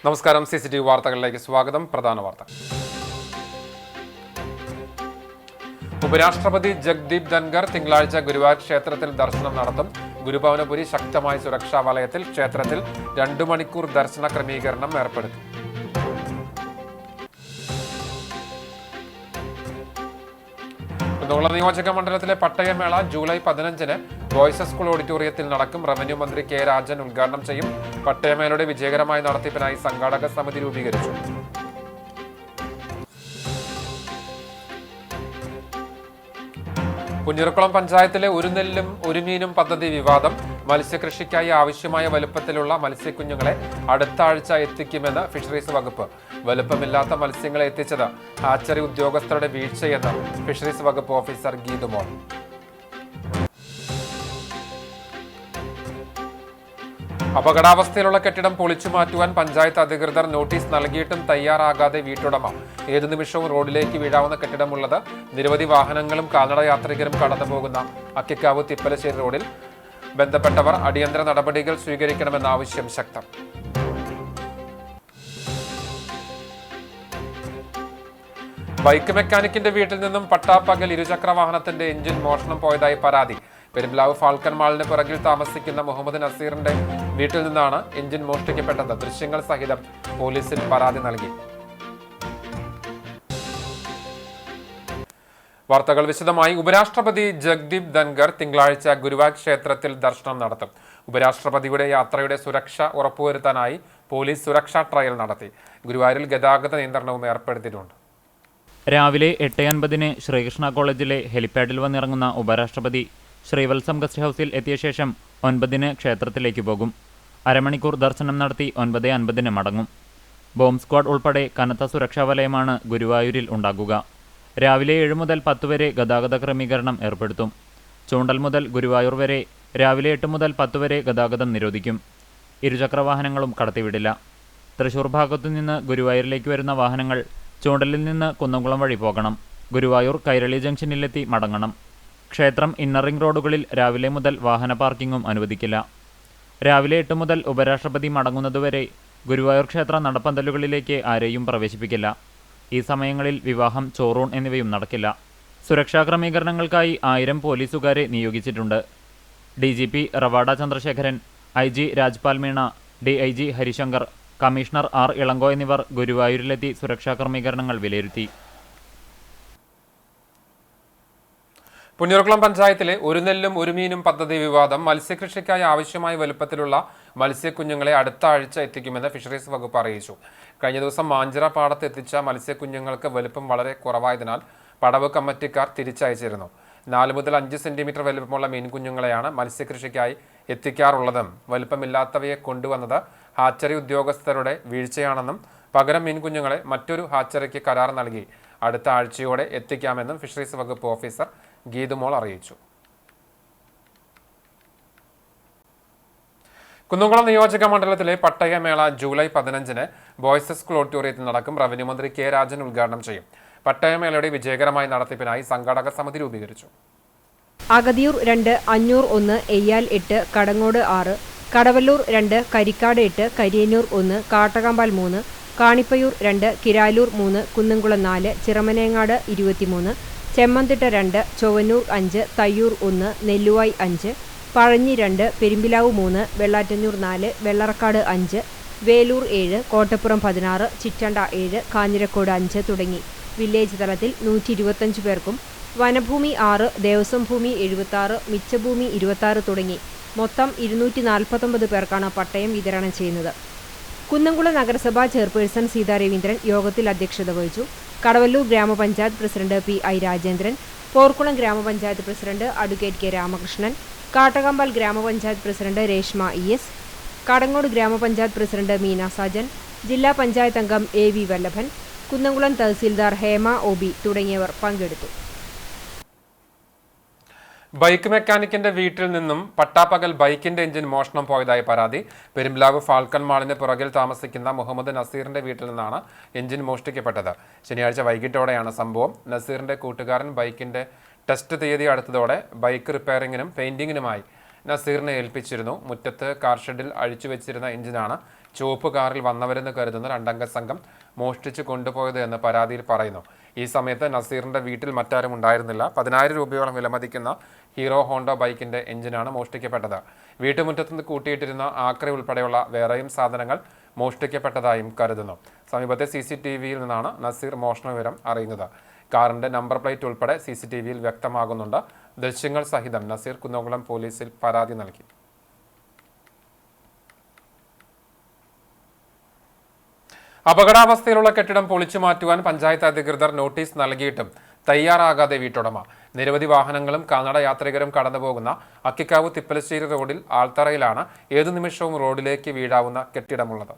നമസ്കാരം. CCTV വാർത്തകളിലേക്ക് സ്വാഗതം. പ്രധാന വാർത്ത. ഉപരാഷ്ട്രപതി ജഗ്ദീപ് ധൻഖർ തിങ്കളാഴ്ച ഗുരുവായൂർ ക്ഷേത്രത്തിൽ ദർശനം നടത്തും. ഗുരുഭവനപുരി ശക്തമായ സുരക്ഷാ വലയത്തിൽ ക്ഷേത്രത്തിൽ 2 മണിക്കൂർ ദർശന ക്രമീകരണം ഏർപ്പെടുത്തും. കുന്നംകുളം നിയോജക മണ്ഡലത്തിലെ പട്ടയമേള ജൂലൈ 15-ന് ബോയ്സ് സ്കൂൾ ഓഡിറ്റോറിയത്തിൽ നടക്കും. റവന്യൂ മന്ത്രി കെ രാജൻ ഉദ്ഘാടനം ചെയ്യും. പട്ടയമേളയുടെ വിജയകരമായ നടത്തിപ്പിനായി സംഘാടക സമിതി രൂപീകരിച്ചു. പുന്നൂർക്കുളം പഞ്ചായത്തിലെ ഒരു നെല്ലും ഒരു മീനും പദ്ധതി വിവാദം. മത്സ്യകൃഷിക്കായി ആവശ്യമായ വലുപ്പത്തിലുള്ള മത്സ്യക്കുഞ്ഞുങ്ങളെ അടുത്ത ആഴ്ച എത്തിക്കുമെന്ന് ഫിഷറീസ് വകുപ്പ്. വലുപ്പമില്ലാത്ത മത്സ്യങ്ങളെ എത്തിച്ചത് ഹാച്ചറി ഉദ്യോഗസ്ഥരുടെ വീഴ്ചയെന്ന് ഫിഷറീസ് വകുപ്പ് ഓഫീസർ ഗീതുമോൾ. അപകടാവസ്ഥയിലുള്ള കെട്ടിടം പൊളിച്ചു മാറ്റുവാൻ പഞ്ചായത്ത് അധികൃതർ നോട്ടീസ് നൽകിയിട്ടും തയ്യാറാകാതെ വീട്ടുടമ. ഏതു നിമിഷവും റോഡിലേക്ക് വീഴാവുന്ന കെട്ടിടമുള്ളത്. നിരവധി വാഹനങ്ങളും കാൽനട യാത്രികരും കടന്നുപോകുന്ന അക്കിക്കാവ് തിപ്പലശ്ശേരി റോഡിൽ ബന്ധപ്പെട്ടവർ അടിയന്തര നടപടികൾ സ്വീകരിക്കണമെന്ന ആവശ്യം ശക്തം. ബൈക്ക് മെക്കാനിക്കിന്റെ വീട്ടിൽ നിന്നും പട്ടാപ്പകൽ ഇരുചക്ര വാഹനത്തിന്റെ എഞ്ചിൻ മോഷണം പോയതായി പരാതി. പെരുമ്പ്ലാവ് ഫാൽക്കൺ മാളിന് പിറകിൽ താമസിക്കുന്ന മുഹമ്മദ് നസീറിന്റെ വീട്ടിൽ നിന്നാണ് എഞ്ചിൻ മോഷ്ടിക്കപ്പെട്ടത്. ദൃശ്യങ്ങൾ സഹിതം പോലീസിൽ പരാതി നൽകി. വാർത്തകൾ വിശദമായി. ഉപരാഷ്ട്രപതി ജഗ്ദീപ് ധൻഖർ തിങ്കളാഴ്ച ഗുരുവായൂർ ക്ഷേത്രത്തിൽ ദർശനം നടത്തും. ഉപരാഷ്ട്രപതിയുടെ യാത്രയുടെ സുരക്ഷ ഉറപ്പുവരുത്താനായി പോലീസ് സുരക്ഷാ ട്രയൽ നടത്തി. ഗുരുവായൂരിൽ ഗതാഗത നിയന്ത്രണവും ഏർപ്പെടുത്തിയിട്ടുണ്ട്. രാവിലെ 8:50 ശ്രീകൃഷ്ണ കോളേജിലെ ഹെലിപ്പാഡിൽ വന്നിറങ്ങുന്ന ഉപരാഷ്ട്രപതി ശ്രീവത്സം ഗസ്റ്റ് ഹൗസിൽ എത്തിയ ശേഷം 9 ക്ഷേത്രത്തിലേക്ക് പോകും. അരമണിക്കൂർ ദർശനം നടത്തി 9:50 മടങ്ങും. ബോംബ് സ്ക്വാഡ് ഉൾപ്പെടെ കനത്ത സുരക്ഷാ വലയമാണ് ഗുരുവായൂരിൽ ഉണ്ടാകുക. രാവിലെ 7 മുതൽ 10 വരെ ഗതാഗത ക്രമീകരണം ഏർപ്പെടുത്തും. ചൂണ്ടൽ മുതൽ ഗുരുവായൂർ വരെ രാവിലെ 8 മുതൽ 10 വരെ ഗതാഗതം നിരോധിക്കും. ഇരുചക്രവാഹനങ്ങളും കടത്തിവിടില്ല. തൃശൂർ ഭാഗത്തുനിന്ന് ഗുരുവായൂരിലേക്ക് വരുന്ന വാഹനങ്ങൾ ചൂണ്ടലിൽ നിന്ന് കുന്നംകുളം വഴി പോകണം. ഗുരുവായൂർ കൈരളി ജംഗ്ഷനിലെത്തി മടങ്ങണം. ക്ഷേത്രം ഇന്നർ റിംഗ് റോഡുകളിൽ രാവിലെ മുതൽ വാഹന പാർക്കിങ്ങും അനുവദിക്കില്ല. രാവിലെ 8 മുതൽ ഉപരാഷ്ട്രപതി മടങ്ങുന്നതുവരെ ഗുരുവായൂർ ക്ഷേത്ര നടപ്പന്തലുകളിലേക്ക് ആരെയും പ്രവേശിപ്പിക്കില്ല. ഈ സമയങ്ങളിൽ വിവാഹം, ചോറൂൺ എന്നിവയും നടക്കില്ല. സുരക്ഷാ ക്രമീകരണങ്ങൾക്കായി 1000 പോലീസുകാരെ നിയോഗിച്ചിട്ടുണ്ട്. DGP Ravada Chandrasekharan, IG Rajpal Meena, DIG Harishankar, commissioner R Ilango എന്നിവർ ഗുരുവായൂരിലെത്തി സുരക്ഷാ ക്രമീകരണങ്ങൾ വിലയിരുത്തി. പുന്നൂർക്കുളം പഞ്ചായത്തിലെ ഒരു നെല്ലും ഒരു മീനും പദ്ധതി വിവാദം. മത്സ്യകൃഷിക്കായി ആവശ്യമായ വലുപ്പത്തിലുള്ള മത്സ്യക്കുഞ്ഞുങ്ങളെ അടുത്ത ആഴ്ച എത്തിക്കുമെന്ന് ഫിഷറീസ് വകുപ്പ് അറിയിച്ചു. കഴിഞ്ഞ ദിവസം മാഞ്ചിറ പാടത്ത് എത്തിച്ച മത്സ്യക്കുഞ്ഞുങ്ങൾക്ക് വലുപ്പം വളരെ കുറവായതിനാൽ പടവ് കമ്മിറ്റിക്കാർ തിരിച്ചയച്ചിരുന്നു. 4 മുതൽ 5 സെന്റിമീറ്റർ വലുപ്പമുള്ള മീൻകുഞ്ഞുങ്ങളെയാണ് മത്സ്യകൃഷിക്കായി എത്തിക്കാറുള്ളതും വലുപ്പമില്ലാത്തവയെ കൊണ്ടുവന്നത് ഹാച്ചറി ഉദ്യോഗസ്ഥരുടെ വീഴ്ചയാണെന്നും പകരം മീൻകുഞ്ഞുങ്ങളെ മറ്റൊരു ഹാച്ചറിക്ക് കരാർ നൽകി അടുത്ത ആഴ്ചയോടെ എത്തിക്കാമെന്നും ഫിഷറീസ് വകുപ്പ് ഓഫീസർ ഗീതുമോൾ അറിയിച്ചു. കുന്നംകുളം നിയോജക മണ്ഡലത്തിലെ പട്ടയമേള ജൂലൈ 15-ന് ബോയ്സ് സ്കൂൾ ഓഡിറ്റോറിയത്തിൽ നടക്കും. റവന്യൂ മന്ത്രി കെ രാജൻ ഉദ്ഘാടനം ചെയ്യും. പട്ടയമേളയുടെ വിജയകരമായ നടത്തിപ്പിനായി സംഘാടക സമിതി രൂപീകരിച്ചു. അഗതിയൂർ 2, അഞ്ഞൂർ 1, എയ്യാൽ 8, കടങ്ങോട് 6, കടവല്ലൂർ 2, കരിക്കാട് 8, കരിയന്നൂർ 1, കാട്ടകമ്പാൽ 3, കാണിപ്പയൂർ 2, കിരാലൂർ 3, കുന്നംകുളം 4, ചിറമനേങ്ങാട് 23, ചെമ്മന്തിട്ട 2, ചൊവ്വന്നൂർ 5, തയ്യൂർ 1, നെല്ലുവായി 5, പഴഞ്ഞി 2, പെരുമ്പിലാവ് 3, വെള്ളാറ്റന്നൂർ 4, വെള്ളറക്കാട് 5, വേലൂർ 7, കോട്ടപ്പുറം 16, ചിറ്റണ്ട 7, കാഞ്ഞിരക്കോട് 5 തുടങ്ങി വില്ലേജ് തലത്തിൽ 125 പേർക്കും, വനഭൂമി 6, ദേവസ്വം ഭൂമി 76, മിച്ചഭൂമി 26 തുടങ്ങി മൊത്തം 249 പേർക്കാണ് പട്ടയം വിതരണം ചെയ്യുന്നത്. കുന്നംകുളം നഗരസഭാ ചെയർപേഴ്സൺ സീതാ രവീന്ദ്രൻ യോഗത്തിൽ അധ്യക്ഷത വഹിച്ചു. കടവല്ലൂർ ഗ്രാമപഞ്ചായത്ത് പ്രസിഡന്റ് PI രാജേന്ദ്രൻ, പോർക്കുളം ഗ്രാമപഞ്ചായത്ത് president advocate K Ramakrishnan, Kattakampal ഗ്രാമപഞ്ചായത്ത് പ്രസിഡന്റ് രേഷ്മ ES, കടങ്ങോട് ഗ്രാമപഞ്ചായത്ത് പ്രസിഡന്റ് മീന സാജൻ, ജില്ലാ പഞ്ചായത്ത് അംഗം AV വല്ലഭൻ, കുന്നംകുളം തഹസീൽദാർ ഹേമ OB തുടങ്ങിയവർ പങ്കെടുത്തു. ബൈക്ക് മെക്കാനിക്കിന്റെ വീട്ടിൽ നിന്നും പട്ടാപ്പകൽ ബൈക്കിന്റെ എഞ്ചിൻ മോഷണം പോയതായി പരാതി. പെരുമ്പ്ലാവ് ഫാൽക്കൺ മാളിന് പുറകിൽ താമസിക്കുന്ന മുഹമ്മദ് നസീറിന്റെ വീട്ടിൽ നിന്നാണ് എഞ്ചിൻ മോഷ്ടിക്കപ്പെട്ടത്. ശനിയാഴ്ച വൈകിട്ടോടെയാണ് സംഭവം. നസീറിന്റെ കൂട്ടുകാരൻ ബൈക്കിന്റെ ടെസ്റ്റ് തീയതി അടുത്തതോടെ ബൈക്ക് റിപ്പയറിംഗിനും പെയിന്റിങ്ങിനുമായി നസീറിനെ ഏൽപ്പിച്ചിരുന്നു. മുറ്റത്ത് കാർ ഷെഡിൽ അഴിച്ചുവെച്ചിരുന്ന എഞ്ചിനാണ് ചുവപ്പ് കാറിൽ വന്നവരെന്ന് കരുതുന്ന രണ്ടംഗ സംഘം മോഷ്ടിച്ചു കൊണ്ടുപോയത് എന്ന് പരാതിയിൽ പറയുന്നു. ഈ സമയത്ത് നസീറിന്റെ വീട്ടിൽ മറ്റാരും ഉണ്ടായിരുന്നില്ല. 10,000 രൂപയോളം വിലമതിക്കുന്ന ഹീറോ ഹോണ്ട ബൈക്കിന്റെ എഞ്ചിനാണ് മോഷ്ടിക്കപ്പെട്ടത്. വീട്ടുമുറ്റത്ത് കൂട്ടിയിട്ടിരുന്ന ആക്രി ഉൾപ്പെടെയുള്ള വേറെയും സാധനങ്ങൾ മോഷ്ടിക്കപ്പെട്ടതായും കരുതുന്നു. സമീപത്തെ CCTVയിൽ നിന്നാണ് നസീർ മോഷണ വിവരം അറിയുന്നത്. കാറിന്റെ നമ്പർ പ്ലേറ്റ് ഉൾപ്പെടെ CCTVയിൽ വ്യക്തമാകുന്നുണ്ട്. ദൃശ്യങ്ങൾ സഹിതം നസീർ കുന്നംകുളം പോലീസിൽ പരാതി നൽകി. അപകടാവസ്ഥയിലുള്ള കെട്ടിടം പൊളിച്ചു മാറ്റുവാൻ പഞ്ചായത്ത് അധികൃതർ നോട്ടീസ് നൽകിയിട്ടും തയ്യാറാകാതെ വീട്ടുടമ. നിരവധി വാഹനങ്ങളും കാൽനട യാത്രികരും കടന്നുപോകുന്ന അക്കിക്കാവ് തിപ്പലശ്ശേരി റോഡിൽ ആൾത്തറയിലാണ് ഏതു നിമിഷവും റോഡിലേക്ക് വീഴാവുന്ന കെട്ടിടമുള്ളത്.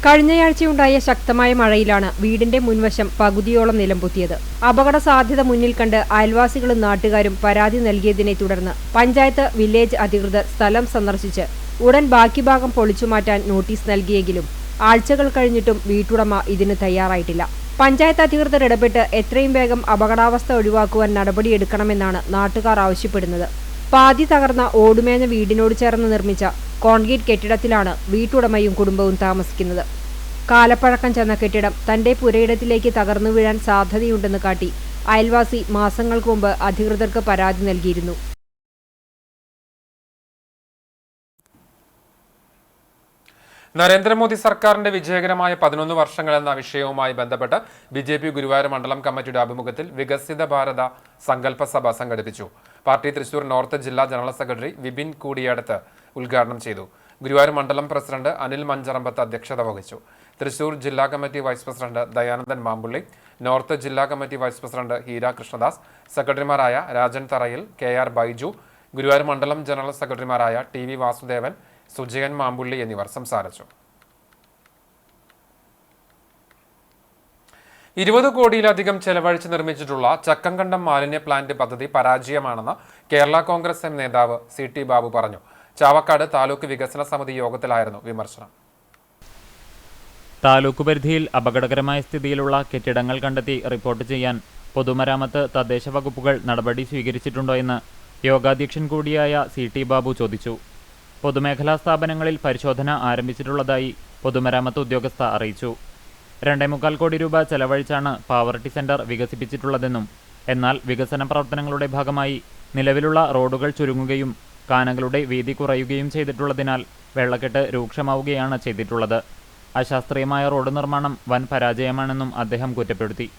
കഴിഞ്ഞയാഴ്ചയുണ്ടായ ശക്തമായ മഴയിലാണ് വീടിന്റെ മുൻവശം പകുതിയോളം നിലംപൊത്തിയത്. അപകട സാധ്യത മുന്നിൽ കണ്ട് അയൽവാസികളും നാട്ടുകാരും പരാതി നൽകിയതിനെ തുടർന്ന് പഞ്ചായത്ത് വില്ലേജ് അധികൃതർ സ്ഥലം സന്ദർശിച്ച് ഉടൻ ബാക്കി ഭാഗം പൊളിച്ചുമാറ്റാൻ നോട്ടീസ് നൽകിയെങ്കിലും ആഴ്ചകൾ കഴിഞ്ഞിട്ടും വീട്ടുടമ ഇതിന് തയ്യാറായിട്ടില്ല. പഞ്ചായത്ത് അധികൃതർ ഇടപെട്ട് എത്രയും വേഗം അപകടാവസ്ഥ ഒഴിവാക്കുവാൻ നടപടിയെടുക്കണമെന്നാണ് നാട്ടുകാർ ആവശ്യപ്പെടുന്നത്. പാതി തകർന്ന ഓടുമേഞ്ഞ വീടിനോട് ചേർന്ന് നിർമ്മിച്ച കോൺക്രീറ്റ് കെട്ടിടത്തിലാണ് വീട്ടുടമയും കുടുംബവും താമസിക്കുന്നത്. കാലപ്പഴക്കം ചെന്ന കെട്ടിടം തന്റെ പുരയിടത്തിലേക്ക് തകർന്നു വീഴാൻ സാധ്യതയുണ്ടെന്ന് കാട്ടി അയൽവാസി മാസങ്ങൾക്ക് മുമ്പ് അധികൃതർക്ക് പരാതി നൽകിയിരുന്നു. നരേന്ദ്രമോദി സർക്കാരിന്റെ വിജയകരമായ 11 വർഷങ്ങൾ എന്ന വിഷയവുമായി ബന്ധപ്പെട്ട് BJP ഗുരുവായൂർ മണ്ഡലം കമ്മിറ്റിയുടെ ആഭിമുഖ്യത്തിൽ വികസിത ഭാരത സങ്കല്പ സഭ സംഘടിപ്പിച്ചു. പാർട്ടി തൃശൂർ നോർത്ത് ജില്ലാ ജനറൽ സെക്രട്ടറി വിപിൻ കൂടിയടത്ത് ഉദ്ഘാടനം ചെയ്തു. ഗുരുവായൂർ മണ്ഡലം പ്രസിഡന്റ് അനിൽ മഞ്ചറമ്പത്ത് അധ്യക്ഷത വഹിച്ചു. തൃശൂർ ജില്ലാ committee vice president Dayanandan Mampully, north ജില്ലാ committee vice president Heera Krishnadas, സെക്രട്ടറിമാരായ രാജൻ തറയിൽ, KR ബൈജു, ഗുരുവായൂർ മണ്ഡലം ജനറൽ സെക്രട്ടറിമാരായ TV വാസുദേവൻ, സുജയൻ മാമ്പുള്ളി എന്നിവർ സംസാരിച്ചു. 20 കോടിയിലധികം ചെലവഴിച്ച് നിർമ്മിച്ചിട്ടുള്ള ചക്കംകണ്ടം മാലിന്യ പ്ലാന്റ് പദ്ധതി പരാജയമാണെന്ന് കേരള കോൺഗ്രസ് എം നേതാവ് CT ബാബു പറഞ്ഞു. ചാവക്കാട് താലൂക്ക് വികസന സമിതി യോഗത്തിലായിരുന്നു വിമർശനം. താലൂക്ക് പരിധിയിൽ അപകടകരമായ സ്ഥിതിയിലുള്ള കെട്ടിടങ്ങൾ കണ്ടെത്തി റിപ്പോർട്ട് ചെയ്യാൻ പൊതുമരാമത്ത് തദ്ദേശ വകുപ്പുകൾ നടപടി സ്വീകരിച്ചിട്ടുണ്ടോ എന്ന് യോഗാധ്യക്ഷൻ കൂടിയായ CT ബാബു ചോദിച്ചു. പൊതുമേഖലാ സ്ഥാപനങ്ങളിൽ പരിശോധന ആരംഭിച്ചിട്ടുള്ളതായി പൊതുമരാമത്ത് ഉദ്യോഗസ്ഥ അറിയിച്ചു. 2.25 കോടി രൂപ ചെലവഴിച്ചാണ് പാവർട്ടി സെന്റർ വികസിപ്പിച്ചിട്ടുള്ളതെന്നും എന്നാൽ വികസന പ്രവർത്തനങ്ങളുടെ ഭാഗമായി നിലവിലുള്ള റോഡുകൾ ചുരുങ്ങുകയും കാനകളുടെ വീതി കുറയുകയും ചെയ്തിട്ടുള്ളതിനാൽ വെള്ളക്കെട്ട് രൂക്ഷമാവുകയാണ് ചെയ്തിട്ടുള്ളത്. അശാസ്ത്രീയമായ റോഡ് നിർമ്മാണം വൻ പരാജയമാണെന്നും അദ്ദേഹം കുറ്റപ്പെടുത്തി.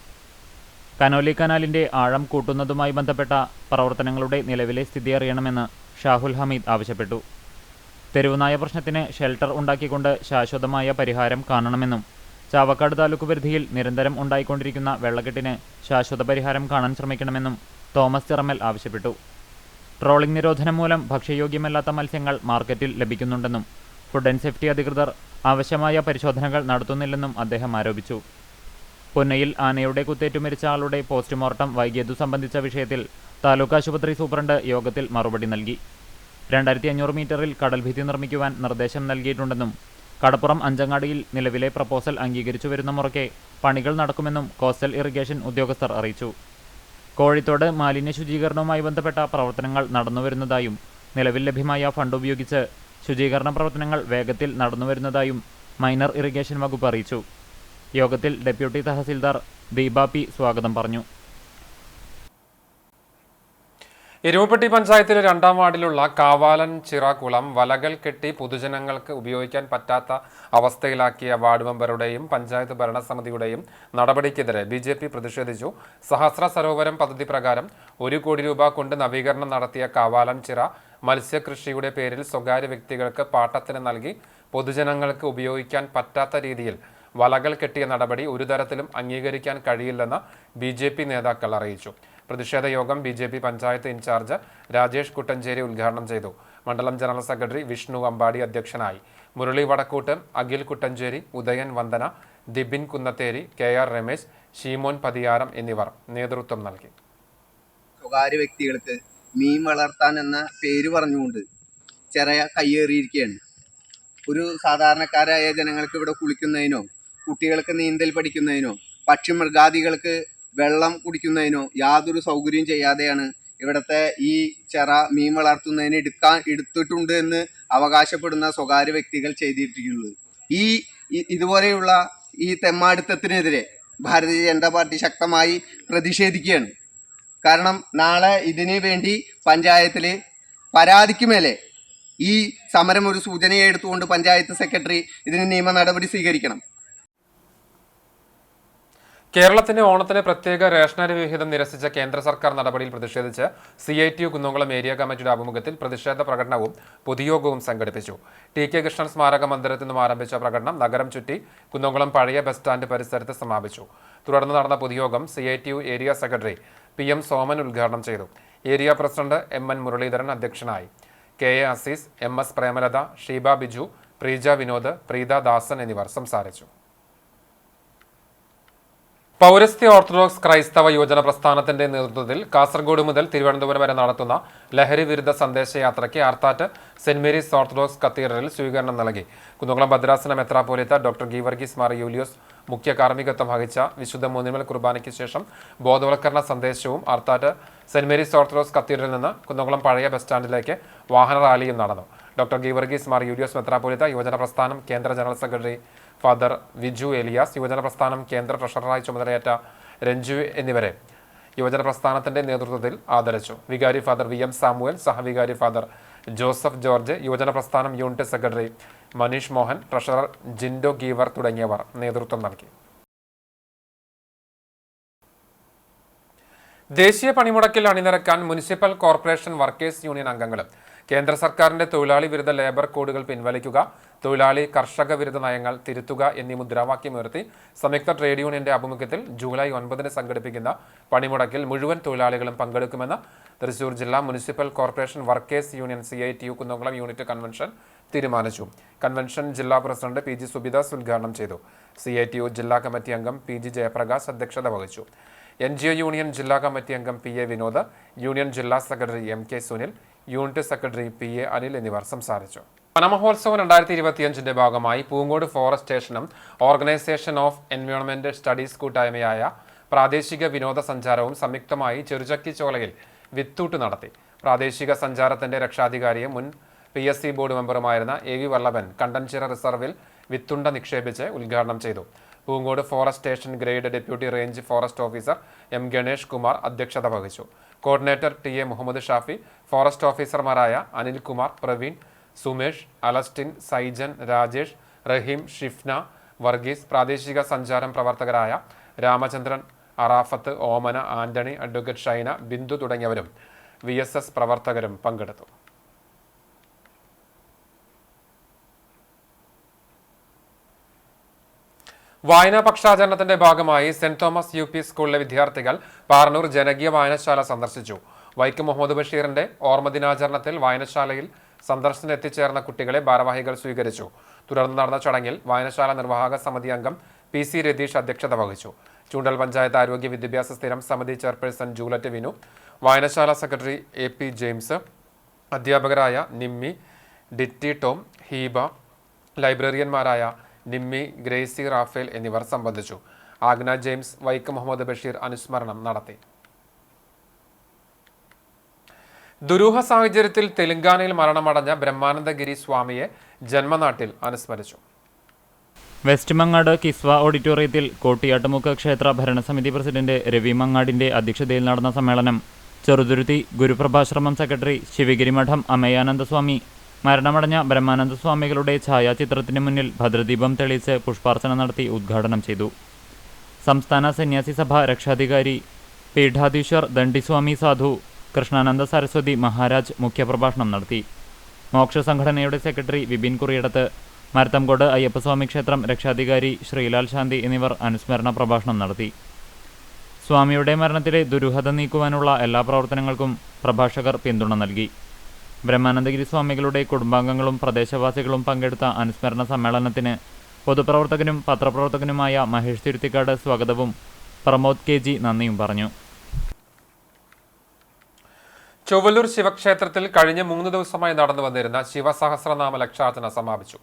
കനോലി കനാലിന്റെ ആഴം കൂട്ടുന്നതുമായി ബന്ധപ്പെട്ട പ്രവർത്തനങ്ങളുടെ നിലവിലെ സ്ഥിതി അറിയണമെന്ന് ഷാഹുൽ ഹമീദ് ആവശ്യപ്പെട്ടു. തെരുവുനായ പ്രശ്നത്തിന് ഷെൽട്ടർ ഉണ്ടാക്കിക്കൊണ്ട് ശാശ്വതമായ പരിഹാരം കാണണമെന്നും ചാവക്കാട് താലൂക്ക് പരിധിയിൽ നിരന്തരം ഉണ്ടായിക്കൊണ്ടിരിക്കുന്ന വെള്ളക്കെട്ടിന് ശാശ്വത പരിഹാരം കാണാൻ ശ്രമിക്കണമെന്നും തോമസ് ചിറമൽ ആവശ്യപ്പെട്ടു. ട്രോളിംഗ് നിരോധനം മൂലം ഭക്ഷ്യയോഗ്യമല്ലാത്ത മത്സ്യങ്ങൾ മാർക്കറ്റിൽ ലഭിക്കുന്നുണ്ടെന്നും ഫുഡ് ആൻഡ് സേഫ്റ്റി അധികൃതർ ആവശ്യമായ പരിശോധനകൾ നടത്തുന്നില്ലെന്നും അദ്ദേഹം ആരോപിച്ചു. പൊന്നയിൽ ആനയുടെ കുത്തേറ്റു മരിച്ച ആളുടെ പോസ്റ്റ്മോർട്ടം വൈകിയതു സംബന്ധിച്ച വിഷയത്തിൽ താലൂക്ക് ആശുപത്രി സൂപ്രണ്ട് യോഗത്തിൽ മറുപടി നൽകി. 2500 മീറ്ററിൽ കടൽഭിത്തി നിർമ്മിക്കുവാൻ നിർദ്ദേശം നൽകിയിട്ടുണ്ടെന്നും കടപ്പുറം അഞ്ചങ്ങാടിയിൽ നിലവിലെ പ്രപ്പോസൽ അംഗീകരിച്ചു വരുന്ന മുറയ്ക്ക് പണികൾ നടക്കുമെന്നും കോസ്റ്റൽ ഇറിഗേഷൻ ഉദ്യോഗസ്ഥർ അറിയിച്ചു. കോഴിത്തോട് മാലിന്യ ശുചീകരണവുമായി ബന്ധപ്പെട്ട പ്രവർത്തനങ്ങൾ നടന്നുവരുന്നതായും നിലവിൽ ലഭ്യമായ ഫണ്ട് ഉപയോഗിച്ച് ശുചീകരണ പ്രവർത്തനങ്ങൾ വേഗത്തിൽ നടന്നുവരുന്നതായും മൈനർ ഇറിഗേഷൻ വകുപ്പ് അറിയിച്ചു. യോഗത്തിൽ ഡെപ്യൂട്ടി തഹസിൽദാർ ദീപ P സ്വാഗതം പറഞ്ഞു. എരുമപ്പെട്ടി പഞ്ചായത്തിലെ 2ാം വാർഡിലുള്ള കാവാലൻ ചിറകുളം വലകൾ കെട്ടി പൊതുജനങ്ങൾക്ക് ഉപയോഗിക്കാൻ പറ്റാത്ത അവസ്ഥയിലാക്കിയ വാർഡ് മെമ്പറുടെയും പഞ്ചായത്ത് ഭരണസമിതിയുടെയും നടപടിക്കെതിരെ BJP പ്രതിഷേധിച്ചു. സഹസ്ര സരോവരം പദ്ധതി പ്രകാരം 1 കോടി രൂപ കൊണ്ട് നവീകരണം നടത്തിയ കാവാലൻ ചിറ മത്സ്യകൃഷിയുടെ പേരിൽ സ്വകാര്യ വ്യക്തികൾക്ക് പാട്ടത്തിന് നൽകി പൊതുജനങ്ങൾക്ക് ഉപയോഗിക്കാൻ പറ്റാത്ത രീതിയിൽ വലകൾ കെട്ടിയ നടപടി ഒരു തരത്തിലും അംഗീകരിക്കാൻ കഴിയില്ലെന്ന് BJP നേതാക്കൾ അറിയിച്ചു. പ്രതിഷേധ യോഗം BJP പഞ്ചായത്ത് ഇൻചാർജ് രാജേഷ് കുട്ടഞ്ചേരി ഉദ്ഘാടനം ചെയ്തു. മണ്ഡലം ജനറൽ സെക്രട്ടറി വിഷ്ണു അമ്പാടി അധ്യക്ഷനായി. മുരളി വടക്കൂട്ട്, അഖിൽ കുട്ടഞ്ചേരി, ഉദയൻ വന്ദന, ദിബിൻ കുന്നത്തേരി, KR രമേശ്, ഷീമോൻ പതിയാരം എന്നിവർ നേതൃത്വം നൽകി. സ്വകാര്യ വ്യക്തികൾക്ക് മീൻ വളർത്താൻ എന്ന പേര് പറഞ്ഞുകൊണ്ട് ചെറിയ കയ്യേറിയിരിക്കുകയാണ്. ഒരു സാധാരണക്കാരായ ജനങ്ങൾക്ക് ഇവിടെ കുളിക്കുന്നതിനോ കുട്ടികൾക്ക് നീന്തൽ പഠിക്കുന്നതിനോ പക്ഷിമൃഗാദികൾക്ക് വെള്ളം കുടിക്കുന്നതിനോ യാതൊരു സൗകര്യം ചെയ്യാതെയാണ് ഇവിടുത്തെ ഈ ചെറ മീൻ വളർത്തുന്നതിന് എടുത്തിട്ടുണ്ട് എന്ന് അവകാശപ്പെടുന്ന സ്വകാര്യ വ്യക്തികൾ ചെയ്തിരിക്കുന്നത്. ഇതുപോലെയുള്ള ഈ തെമ്മാടിത്തത്തിനെതിരെ ഭാരതീയ ജനതാ പാർട്ടി ശക്തമായി പ്രതിഷേധിക്കുകയാണ്. കാരണം നാളെ ഇതിനു വേണ്ടി പഞ്ചായത്തിൽ പരാതിക്ക് മേലെ ഈ സമരം ഒരു സൂചനയെ എടുത്തുകൊണ്ട് പഞ്ചായത്ത് സെക്രട്ടറി ഇതിന് നിയമ നടപടി സ്വീകരിക്കണം. കേരളത്തിന്റെ ഓണത്തിന് പ്രത്യേക റേഷനറി വിഹിതം നിരസിച്ച കേന്ദ്ര സർക്കാർ നടപടിയിൽ പ്രതിഷേധിച്ച് CITU കുന്നംകുളം ഏരിയ കമ്മിറ്റിയുടെ ആഭിമുഖ്യത്തിൽ പ്രതിഷേധ പ്രകടനവും പൊതുയോഗവും സംഘടിപ്പിച്ചു. TK കൃഷ്ണൻ സ്മാരക മന്ദിരത്തിൽ നിന്നും ആരംഭിച്ച പ്രകടനം നഗരം ചുറ്റി കുന്നംകുളം പഴയ ബസ് സ്റ്റാൻഡ് പരിസരത്ത് സമാപിച്ചു. തുടർന്ന് നടന്ന പൊതുയോഗം CITU area secretary PM Soman ഉദ്ഘാടനം ചെയ്തു. ഏരിയ പ്രസിഡന്റ് MN മുരളീധരൻ അധ്യക്ഷനായി. KA അസീസ്, MS പ്രേമലത, ഷീബ ബിജു, പ്രീജ വിനോദ്, പ്രീത ദാസൻ എന്നിവർ സംസാരിച്ചു. പൗരസ്ത്യ ഓർത്തഡോക്സ് ക്രൈസ്തവ യുവജന പ്രസ്ഥാനത്തിന്റെ നേതൃത്വത്തിൽ കാസർഗോഡ് മുതൽ തിരുവനന്തപുരം വരെ നടത്തുന്ന ലഹരി വിരുദ്ധ സന്ദേശയാത്രയ്ക്ക് ആർത്താറ്റ് സെന്റ് മേരീസ് ഓർത്തഡോക്സ് കത്തീഡ്രലിൽ സ്വീകരണം നൽകി. കുന്നംകുളം ഭദ്രാസന മെത്രാപ്പോലീത്ത ഡോക്ടർ ഗീവർഗീസ് മാർ യൂലിയോസ് മുഖ്യ കാർമ്മികത്വം വഹിച്ച വിശുദ്ധ മൂന്നിമൽ കുർബാനയ്ക്ക് ശേഷം ബോധവൽക്കരണ സന്ദേശവും ആർത്താറ്റ് സെന്റ് മേരീസ് ഓർത്തഡോക്സ് കത്തീഡ്രലിൽ നിന്ന് കുന്നംകുളം പഴയ ബസ് സ്റ്റാൻഡിലേക്ക് വാഹന റാലിയും നടന്നു. ഡോക്ടർ ഗീവർഗീസ് മാർ യൂലിയോസ് മെത്രാപ്പോലീത്ത യുവജന പ്രസ്ഥാനം കേന്ദ്ര general secretary father Viju Elias, യുവജന പ്രസ്ഥാനം കേന്ദ്ര ട്രഷററായി ചുമതലയേറ്റ രഞ്ജു എന്നിവരെ യുവജന പ്രസ്ഥാനത്തിന്റെ നേതൃത്വത്തിൽ ആദരിച്ചു. വികാരി ഫാദർ VM സാമുവൽ, സഹവികാരി ഫാദർ ജോസഫ് ജോർജ്, യുവജന പ്രസ്ഥാനം unit secretary Manish Mohan, treasurer Jindo Geevar തുടങ്ങിയവർ നേതൃത്വം നൽകി. ദേശീയ പണിമുടക്കിൽ അണിനിരക്കാൻ മുനിസിപ്പൽ കോർപ്പറേഷൻ വർക്കേഴ്സ് യൂണിയൻ അംഗങ്ങളും കേന്ദ്ര സർക്കാരിന്റെ തൊഴിലാളി വിരുദ്ധ ലേബർ കോഡുകൾ പിൻവലിക്കുക, തൊഴിലാളി കർഷക വിരുദ്ധ നയങ്ങൾ തിരുത്തുക എന്നീ മുദ്രാവാക്യമുയർത്തി സംയുക്ത ട്രേഡ് യൂണിയന്റെ ആഭിമുഖ്യത്തിൽ ജൂലൈ 9 സംഘടിപ്പിക്കുന്ന പണിമുടക്കിൽ മുഴുവൻ തൊഴിലാളികളും പങ്കെടുക്കുമെന്ന് തൃശൂർ ജില്ലാ municipal corporation workers union CITU Kunnamkulam unit convention തീരുമാനിച്ചു. കൺവെൻഷൻ ജില്ലാ പ്രസിഡന്റ് PG സുബിദാസ് ഉദ്ഘാടനം ചെയ്തു. CITU ജില്ലാ കമ്മിറ്റി അംഗം PG ജയപ്രകാശ് അധ്യക്ഷത വഹിച്ചു. NGO യൂണിയൻ ജില്ലാ കമ്മിറ്റി അംഗം PA വിനോദ്, യൂണിയൻ ജില്ലാ secretary MK Sunil, unit secretary PA Anil എന്നിവർ സംസാരിച്ചു. വനമഹോത്സവം 2025ന്റെ ഭാഗമായി പൂങ്കോട് ഫോറസ്റ്റ് സ്റ്റേഷനും ഓർഗനൈസേഷൻ ഓഫ് എൻവയോൺമെന്റ് സ്റ്റഡീസ് കൂട്ടായ്മയായ പ്രാദേശിക വിനോദസഞ്ചാരവും സംയുക്തമായി ചെറുചക്കിച്ചോലയിൽ വിത്തൂട്ട് നടത്തി. പ്രാദേശിക സഞ്ചാരത്തിന്റെ രക്ഷാധികാരിയും മുൻ PSC ബോർഡ് മെമ്പറുമായിരുന്ന AV വല്ലഭൻ കണ്ടൻചിറ റിസർവിൽ വിത്തുണ്ട നിക്ഷേപിച്ച് ഉദ്ഘാടനം ചെയ്തു. Poongode forest station grade deputy range forest officer M Ganesh Kumar അധ്യക്ഷത വഹിച്ചു. Coordinator TA Muhammad Shafi, forest ഓഫീസർമാരായ അനിൽകുമാർ, പ്രവീൺ, സുമേഷ്, അലസ്റ്റിൻ, സൈജൻ, രാജേഷ്, റഹീം, ഷിഫ്ന, വർഗീസ്, പ്രാദേശിക സഞ്ചാരം പ്രവർത്തകരായ രാമചന്ദ്രൻ, അറാഫത്ത്, ഓമന, ആന്റണി, അഡ്വക്കേറ്റ് ഷൈന, ബിന്ദു തുടങ്ങിയവരും VSS പ്രവർത്തകരും പങ്കെടുത്തു. വായനാ പക്ഷാചരണത്തിന്റെ ഭാഗമായി സെന്റ് തോമസ് UP സ്കൂളിലെ വിദ്യാർത്ഥികൾ പാറന്നൂർ ജനകീയ വായനശാല സന്ദർശിച്ചു. വൈക്കം മുഹമ്മദ് ബഷീറിന്റെ ഓർമ്മദിനാചരണത്തിൽ വായനശാലയിൽ സന്ദർശനം എത്തിച്ചേർന്ന കുട്ടികളെ ഭാരവാഹികൾ സ്വീകരിച്ചു. തുടർന്ന് നടന്ന ചടങ്ങിൽ വായനശാല നിർവാഹക സമിതി അംഗം PC രതീഷ് അധ്യക്ഷത വഹിച്ചു. ചൂണ്ടൽ പഞ്ചായത്ത് ആരോഗ്യ വിദ്യാഭ്യാസ സ്ഥിരം സമിതി ചെയർപേഴ്സൺ ജൂലറ്റ് വിനു, വായനശാല സെക്രട്ടറി AP ജെയിംസ്, അധ്യാപകരായ നിമ്മി, ഡിറ്റി ടോം, ഹീബ, ലൈബ്രറിയന്മാരായ നിമ്മി, ഗ്രേസി, റാഫേൽ എന്നിവർ സംബന്ധിച്ചു. ആഗ്ന ജെയിംസ് വൈക്കം മുഹമ്മദ് ബഷീർ അനുസ്മരണം നടത്തി. ദുരൂഹ സാഹചര്യത്തിൽ തെലങ്കാനയിൽ മരണമടഞ്ഞ ബ്രഹ്മാനന്ദഗിരി സ്വാമിയെ ജന്മനാട്ടിൽ അനുസ്മരിച്ചു. വെസ്റ്റ് മങ്ങാട് കിസ്വ ഓഡിറ്റോറിയത്തിൽ കോട്ടിയാട്ടുമുക്ക് ക്ഷേത്ര ഭരണസമിതി പ്രസിഡന്റ് രവി മങ്ങാടിന്റെ അധ്യക്ഷതയിൽ നടന്ന സമ്മേളനം ചെറുതുരുത്തി ഗുരുപ്രഭാശ്രമം സെക്രട്ടറി ശിവഗിരി മഠം അമയാനന്ദ സ്വാമി മരണമടഞ്ഞ ബ്രഹ്മാനന്ദ സ്വാമികളുടെ ഛായാചിത്രത്തിന് മുന്നിൽ ഭദ്രദീപം തെളിയിച്ച് പുഷ്പാർച്ചന നടത്തി ഉദ്ഘാടനം ചെയ്തു. സംസ്ഥാന സന്യാസി സഭ രക്ഷാധികാരി പീഠാധീശ്വർ ദണ്ഡിസ്വാമി സാധു കൃഷ്ണാനന്ദ സരസ്വതി മഹാരാജ് മുഖ്യപ്രഭാഷണം നടത്തി. മോക്ഷ സംഘടനയുടെ സെക്രട്ടറി വിപിൻ കുറിയിടത്ത്, മരത്തംകോട് അയ്യപ്പസ്വാമി ക്ഷേത്രം രക്ഷാധികാരി ശ്രീലാൽ ശാന്തി എന്നിവർ അനുസ്മരണ പ്രഭാഷണം നടത്തി. സ്വാമിയുടെ മരണത്തിലെ ദുരൂഹത നീക്കുവാനുള്ള എല്ലാ പ്രവർത്തനങ്ങൾക്കും പ്രഭാഷകർ പിന്തുണ നൽകി. ബ്രഹ്മാനന്ദഗിരി സ്വാമികളുടെ കുടുംബാംഗങ്ങളും പ്രദേശവാസികളും പങ്കെടുത്ത അനുസ്മരണ സമ്മേളനത്തിന് പൊതുപ്രവർത്തകനും പത്രപ്രവർത്തകനുമായ മഹേഷ് തിരുത്തിക്കാട് സ്വാഗതവും പ്രമോദ് KG നന്ദിയും പറഞ്ഞു. ചൊവ്വല്ലൂർ ശിവക്ഷേത്രത്തിൽ കഴിഞ്ഞ 3 ദിവസമായി നടന്നു വന്നിരുന്ന ശിവസഹസ്രനാമ ലക്ഷാർച്ചന സമാപിച്ചു.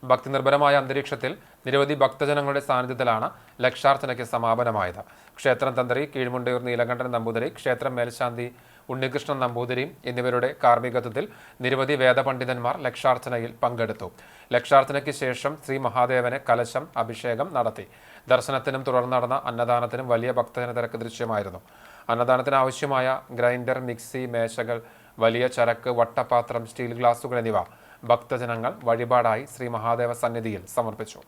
ഭക്തിനിർഭരമായ അന്തരീക്ഷത്തിൽ നിരവധി ഭക്തജനങ്ങളുടെ സാന്നിധ്യത്തിലാണ് ലക്ഷാർച്ചനയ്ക്ക് സമാപനമായത്. ക്ഷേത്രം തന്ത്രി കീഴ്മുണ്ടയൂർ നീലകണ്ഠൻ നമ്പൂതിരി, ക്ഷേത്രം മേൽശാന്തി ഉണ്ണികൃഷ്ണൻ നമ്പൂതിരി എന്നിവരുടെ കാർമ്മികത്വത്തിൽ നിരവധി വേദപണ്ഡിതന്മാർ ലക്ഷാർച്ചനയിൽ പങ്കെടുത്തു. ലക്ഷാർച്ചനയ്ക്ക് ശേഷം ശ്രീ മഹാദേവന് കലശം അഭിഷേകം നടത്തി. ദർശനത്തിനും തുടർന്ന് നടന്ന അന്നദാനത്തിനും വലിയ ഭക്തജന തിരക്ക് ദൃശ്യമായിരുന്നു. അന്നദാനത്തിന് ആവശ്യമായ ഗ്രൈൻഡർ, മിക്സി, മേശകൾ, വലിയ ചരക്ക്, വട്ടപാത്രം, സ്റ്റീൽ ഗ്ലാസുകൾ എന്നിവ ഭക്തജനങ്ങൾ വഴിപാടായി ശ്രീ മഹാദേവ സന്നിധിയിൽ സമർപ്പിച്ചു.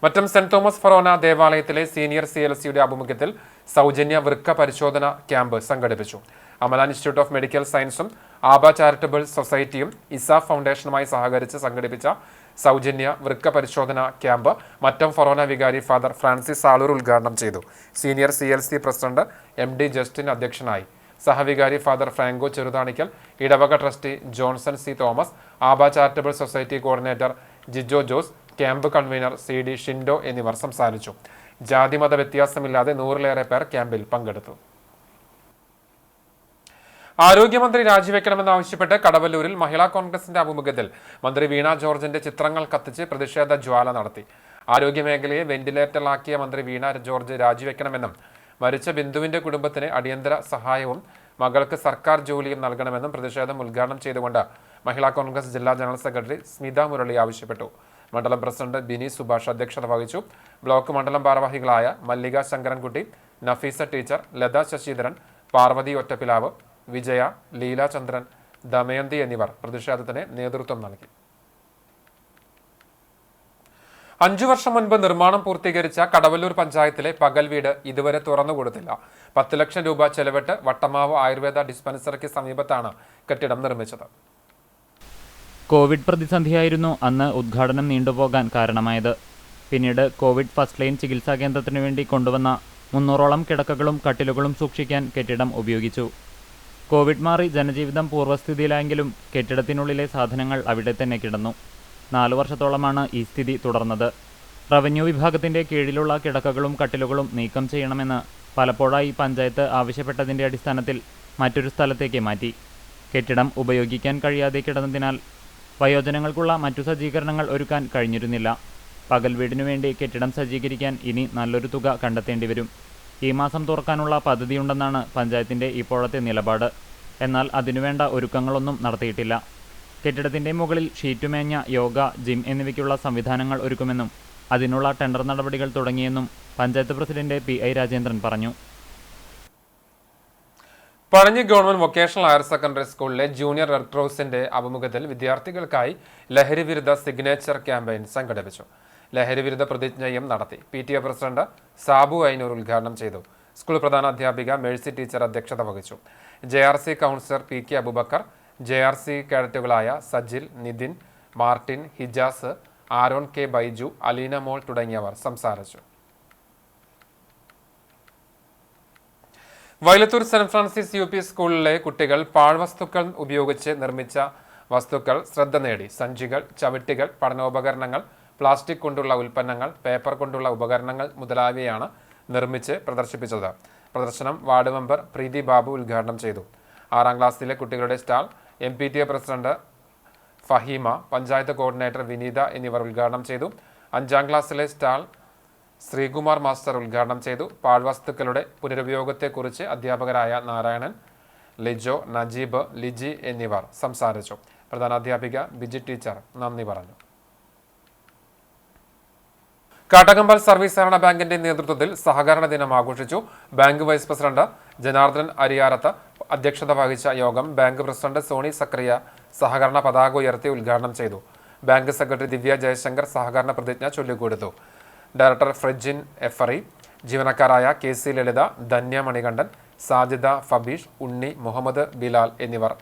മറ്റം സെന്റ് തോമസ് ഫൊറോന ദേവാലയത്തിലെ സീനിയർ CLCയുടെ ആഭിമുഖ്യത്തിൽ സൗജന്യ വൃക്ക പരിശോധന ക്യാമ്പ് സംഘടിപ്പിച്ചു. അമല ഇൻസ്റ്റിറ്റ്യൂട്ട് ഓഫ് മെഡിക്കൽ സയൻസും ആബ ചാരിറ്റബിൾ സൊസൈറ്റിയും ഇസാഫ് ഫൗണ്ടേഷനുമായി സഹകരിച്ച് സംഘടിപ്പിച്ച സൗജന്യ വൃക്ക പരിശോധന ക്യാമ്പ് മറ്റം ഫൊറോന വികാരി ഫാദർ ഫ്രാൻസിസ് ആളൂർ ഉദ്ഘാടനം ചെയ്തു. Senior CLC president MD Justin അധ്യക്ഷനായി. സഹവികാരി ഫാദർ ഫ്രാങ്കോ ചെറുതാണിക്കൽ, ഇടവക trustee Johnson C. Thomas, Aaba charitable society coordinator Jijo Jose, camp convener CD Shindo എന്നിവർ സംസാരിച്ചു. ജാതിമത വ്യത്യാസമില്ലാതെ 100-ലേറെ പേർ ക്യാമ്പിൽ പങ്കെടുത്തു. ആരോഗ്യമന്ത്രി രാജിവെക്കണമെന്നാവശ്യപ്പെട്ട് കടവല്ലൂരിൽ മഹിളാ കോൺഗ്രസിന്റെ ആഭിമുഖ്യത്തിൽ മന്ത്രി വീണ ജോർജിന്റെ ചിത്രങ്ങൾ കത്തിച്ച് പ്രതിഷേധ ജ്വാല നടത്തി. ആരോഗ്യമേഖലയെ വെന്റിലേറ്ററിലാക്കിയ മന്ത്രി വീണ ജോർജ് രാജിവെക്കണമെന്നും മരിച്ച ബിന്ദുവിന്റെ കുടുംബത്തിന് അടിയന്തര സഹായവും മകൾക്ക് സർക്കാർ ജോലിയും നൽകണമെന്നും പ്രതിഷേധം ഉദ്ഘാടനം ചെയ്തുകൊണ്ട് മഹിളാ കോൺഗ്രസ് ജില്ലാ ജനറൽ സെക്രട്ടറി സ്മിത മുരളി ആവശ്യപ്പെട്ടു. മണ്ഡലം പ്രസിഡന്റ് ബിനി സുഭാഷ് അധ്യക്ഷത വഹിച്ചു. ബ്ലോക്ക് മണ്ഡലം ഭാരവാഹികളായ മല്ലിക ശങ്കരൻകുട്ടി, നഫീസ ടീച്ചർ, ലത ശശിധരൻ, പാർവതി ഒറ്റപ്പിലാവ്, വിജയ, ലീല ചന്ദ്രൻ, ദമയന്തി എന്നിവർ പ്രതിഷേധത്തിന് നേതൃത്വം നൽകി. 5 വർഷം മുൻപ് നിർമ്മാണം പൂർത്തീകരിച്ച കടവല്ലൂർ പഞ്ചായത്തിലെ പകൽ വീട് ഇതുവരെ തുറന്നുകൊടുത്തില്ല. 10 ലക്ഷം രൂപ ചെലവിട്ട് വട്ടമാവ് ആയുർവേദ ഡിസ്പെൻസറിക്ക് സമീപത്താണ് കെട്ടിടം നിർമ്മിച്ചത്. കോവിഡ് പ്രതിസന്ധിയായിരുന്നു അന്ന് ഉദ്ഘാടനം നീണ്ടുപോകാൻ കാരണമായത്. പിന്നീട് കോവിഡ് ഫസ്റ്റ് ലൈൻ ചികിത്സാ കേന്ദ്രത്തിനു വേണ്ടി കൊണ്ടുവന്ന 300ഓളം കിടക്കകളും കട്ടിലുകളും സൂക്ഷിക്കാൻ കെട്ടിടം ഉപയോഗിച്ചു. കോവിഡ് മാറി ജനജീവിതം പൂർവ്വസ്ഥിതിയിലായെങ്കിലും കെട്ടിടത്തിനുള്ളിലെ സാധനങ്ങൾ അവിടെ തന്നെ കിടന്നു. 4 വർഷത്തോളമാണ് ഈ സ്ഥിതി തുടർന്നത്. റവന്യൂ വിഭാഗത്തിന്റെ കീഴിലുള്ള കിടക്കകളും കട്ടിലുകളും നീക്കം ചെയ്യണമെന്ന് പലപ്പോഴായി പഞ്ചായത്ത് ആവശ്യപ്പെട്ടതിന്റെ അടിസ്ഥാനത്തിൽ മറ്റൊരു സ്ഥലത്തേക്ക് മാറ്റി. കെട്ടിടം ഉപയോഗിക്കാൻ കഴിയാതെ കിടന്നതിനാൽ വയോജനങ്ങൾക്കുള്ള മറ്റു സജ്ജീകരണങ്ങൾ ഒരുക്കാൻ കഴിഞ്ഞിരുന്നില്ല. പകൽ വീടിനു വേണ്ടി കെട്ടിടം സജ്ജീകരിക്കാൻ ഇനി നല്ലൊരു തുക കണ്ടെത്തേണ്ടി വരും. ഈ മാസം തുറക്കാനുള്ള പദ്ധതിയുണ്ടെന്നാണ് പഞ്ചായത്തിന്റെ ഇപ്പോഴത്തെ നിലപാട്. എന്നാൽ അതിനുവേണ്ട ഒരുക്കങ്ങളൊന്നും നടത്തിയിട്ടില്ല. കെട്ടിടത്തിന്റെ മുകളിൽ ഷീറ്റുമേഞ്ഞ യോഗ, ജിം എന്നിവയ്ക്കുള്ള സംവിധാനങ്ങൾ ഒരുക്കുമെന്നും അതിനുള്ള ടെൻഡർ നടപടികൾ തുടങ്ങിയെന്നും പഞ്ചായത്ത് പ്രസിഡന്റ് PI രാജേന്ദ്രൻ പറഞ്ഞു. Pazhanji government vocational higher secondary സ്കൂളിലെ ജൂനിയർ റെഡ് ക്രോസിന്റെ ആഭിമുഖ്യത്തിൽ വിദ്യാർത്ഥികൾക്കായി ലഹരി വിരുദ്ധ സിഗ്നേച്ചർ ക്യാമ്പയിൻ സംഘടിപ്പിച്ചു. ലഹരി വിരുദ്ധ പ്രതിജ്ഞയും നടത്തി. PTA പ്രസിഡന്റ് സാബു ഐനൂർ ഉദ്ഘാടനം ചെയ്തു. സ്കൂൾ പ്രധാന അധ്യാപിക മേഴ്സി ടീച്ചർ അധ്യക്ഷത വഹിച്ചു. JRC councillor PK Aboobacker, JRC കേഡറ്റുകളായ Sajil, Nithin, Martin, Hijas, Aaron K Baiju, Aleena Mol തുടങ്ങിയവർ സംസാരിച്ചു. വൈലത്തൂർ സെന്റ് ഫ്രാൻസിസ് UP സ്കൂളിലെ കുട്ടികൾ പാഴ്വസ്തുക്കൾ ഉപയോഗിച്ച് നിർമ്മിച്ച വസ്തുക്കൾ ശ്രദ്ധ നേടി. സഞ്ചികൾ, ചവിട്ടികൾ, പഠനോപകരണങ്ങൾ, പ്ലാസ്റ്റിക് കൊണ്ടുള്ള ഉൽപ്പന്നങ്ങൾ, പേപ്പർ കൊണ്ടുള്ള ഉപകരണങ്ങൾ മുതലായവയാണ് നിർമ്മിച്ച് പ്രദർശിപ്പിച്ചത്. പ്രദർശനം വാർഡ് മെമ്പർ പ്രീതി ബാബു ഉദ്ഘാടനം ചെയ്തു. 6ാം ക്ലാസ്സിലെ കുട്ടികളുടെ stall MPTA president Faheema, panchayat coordinator Vineetha എന്നിവർ ഉദ്ഘാടനം ചെയ്തു. 5ാം ക്ലാസ്സിലെ സ്റ്റാൾ ശ്രീകുമാർ മാസ്റ്റർ ഉദ്ഘാടനം ചെയ്തു. പാഴ്വസ്തുക്കളുടെ പുനരുപയോഗത്തെക്കുറിച്ച് അധ്യാപകരായ നാരായണൻ, ലിജോ, നജീബ്, ലിജി എന്നിവർ സംസാരിച്ചു. പ്രധാനാധ്യാപിക ബിജി ടീച്ചർ നന്ദി പറഞ്ഞു. കാട്ടകമ്പൽ സർവീസ് സഹകരണ ബാങ്കിന്റെ നേതൃത്വത്തിൽ സഹകരണ ദിനം ആഘോഷിച്ചു. ബാങ്ക് വൈസ് പ്രസിഡന്റ് ജനാർദ്ദൻ അരിയാരത്ത് അധ്യക്ഷത വഹിച്ച യോഗം ബാങ്ക് പ്രസിഡന്റ് സോണി സക്രിയ സഹകരണ പതാക ഉയർത്തി ഉദ്ഘാടനം ചെയ്തു. ബാങ്ക് സെക്രട്ടറി ദിവ്യ ജയശങ്കർ സഹകരണ പ്രതിജ്ഞ ചൊല്ലിക്കൊടുത്തു. ഡയറക്ടർ ഫ്രെജിൻ FRE, ജീവനക്കാരായ KC ലളിത, ധന്യ മണികണ്ഠൻ, സാജിദ ഫബീഷ്, ഉണ്ണി, മുഹമ്മദ് ബിലാൽ എന്നിവർ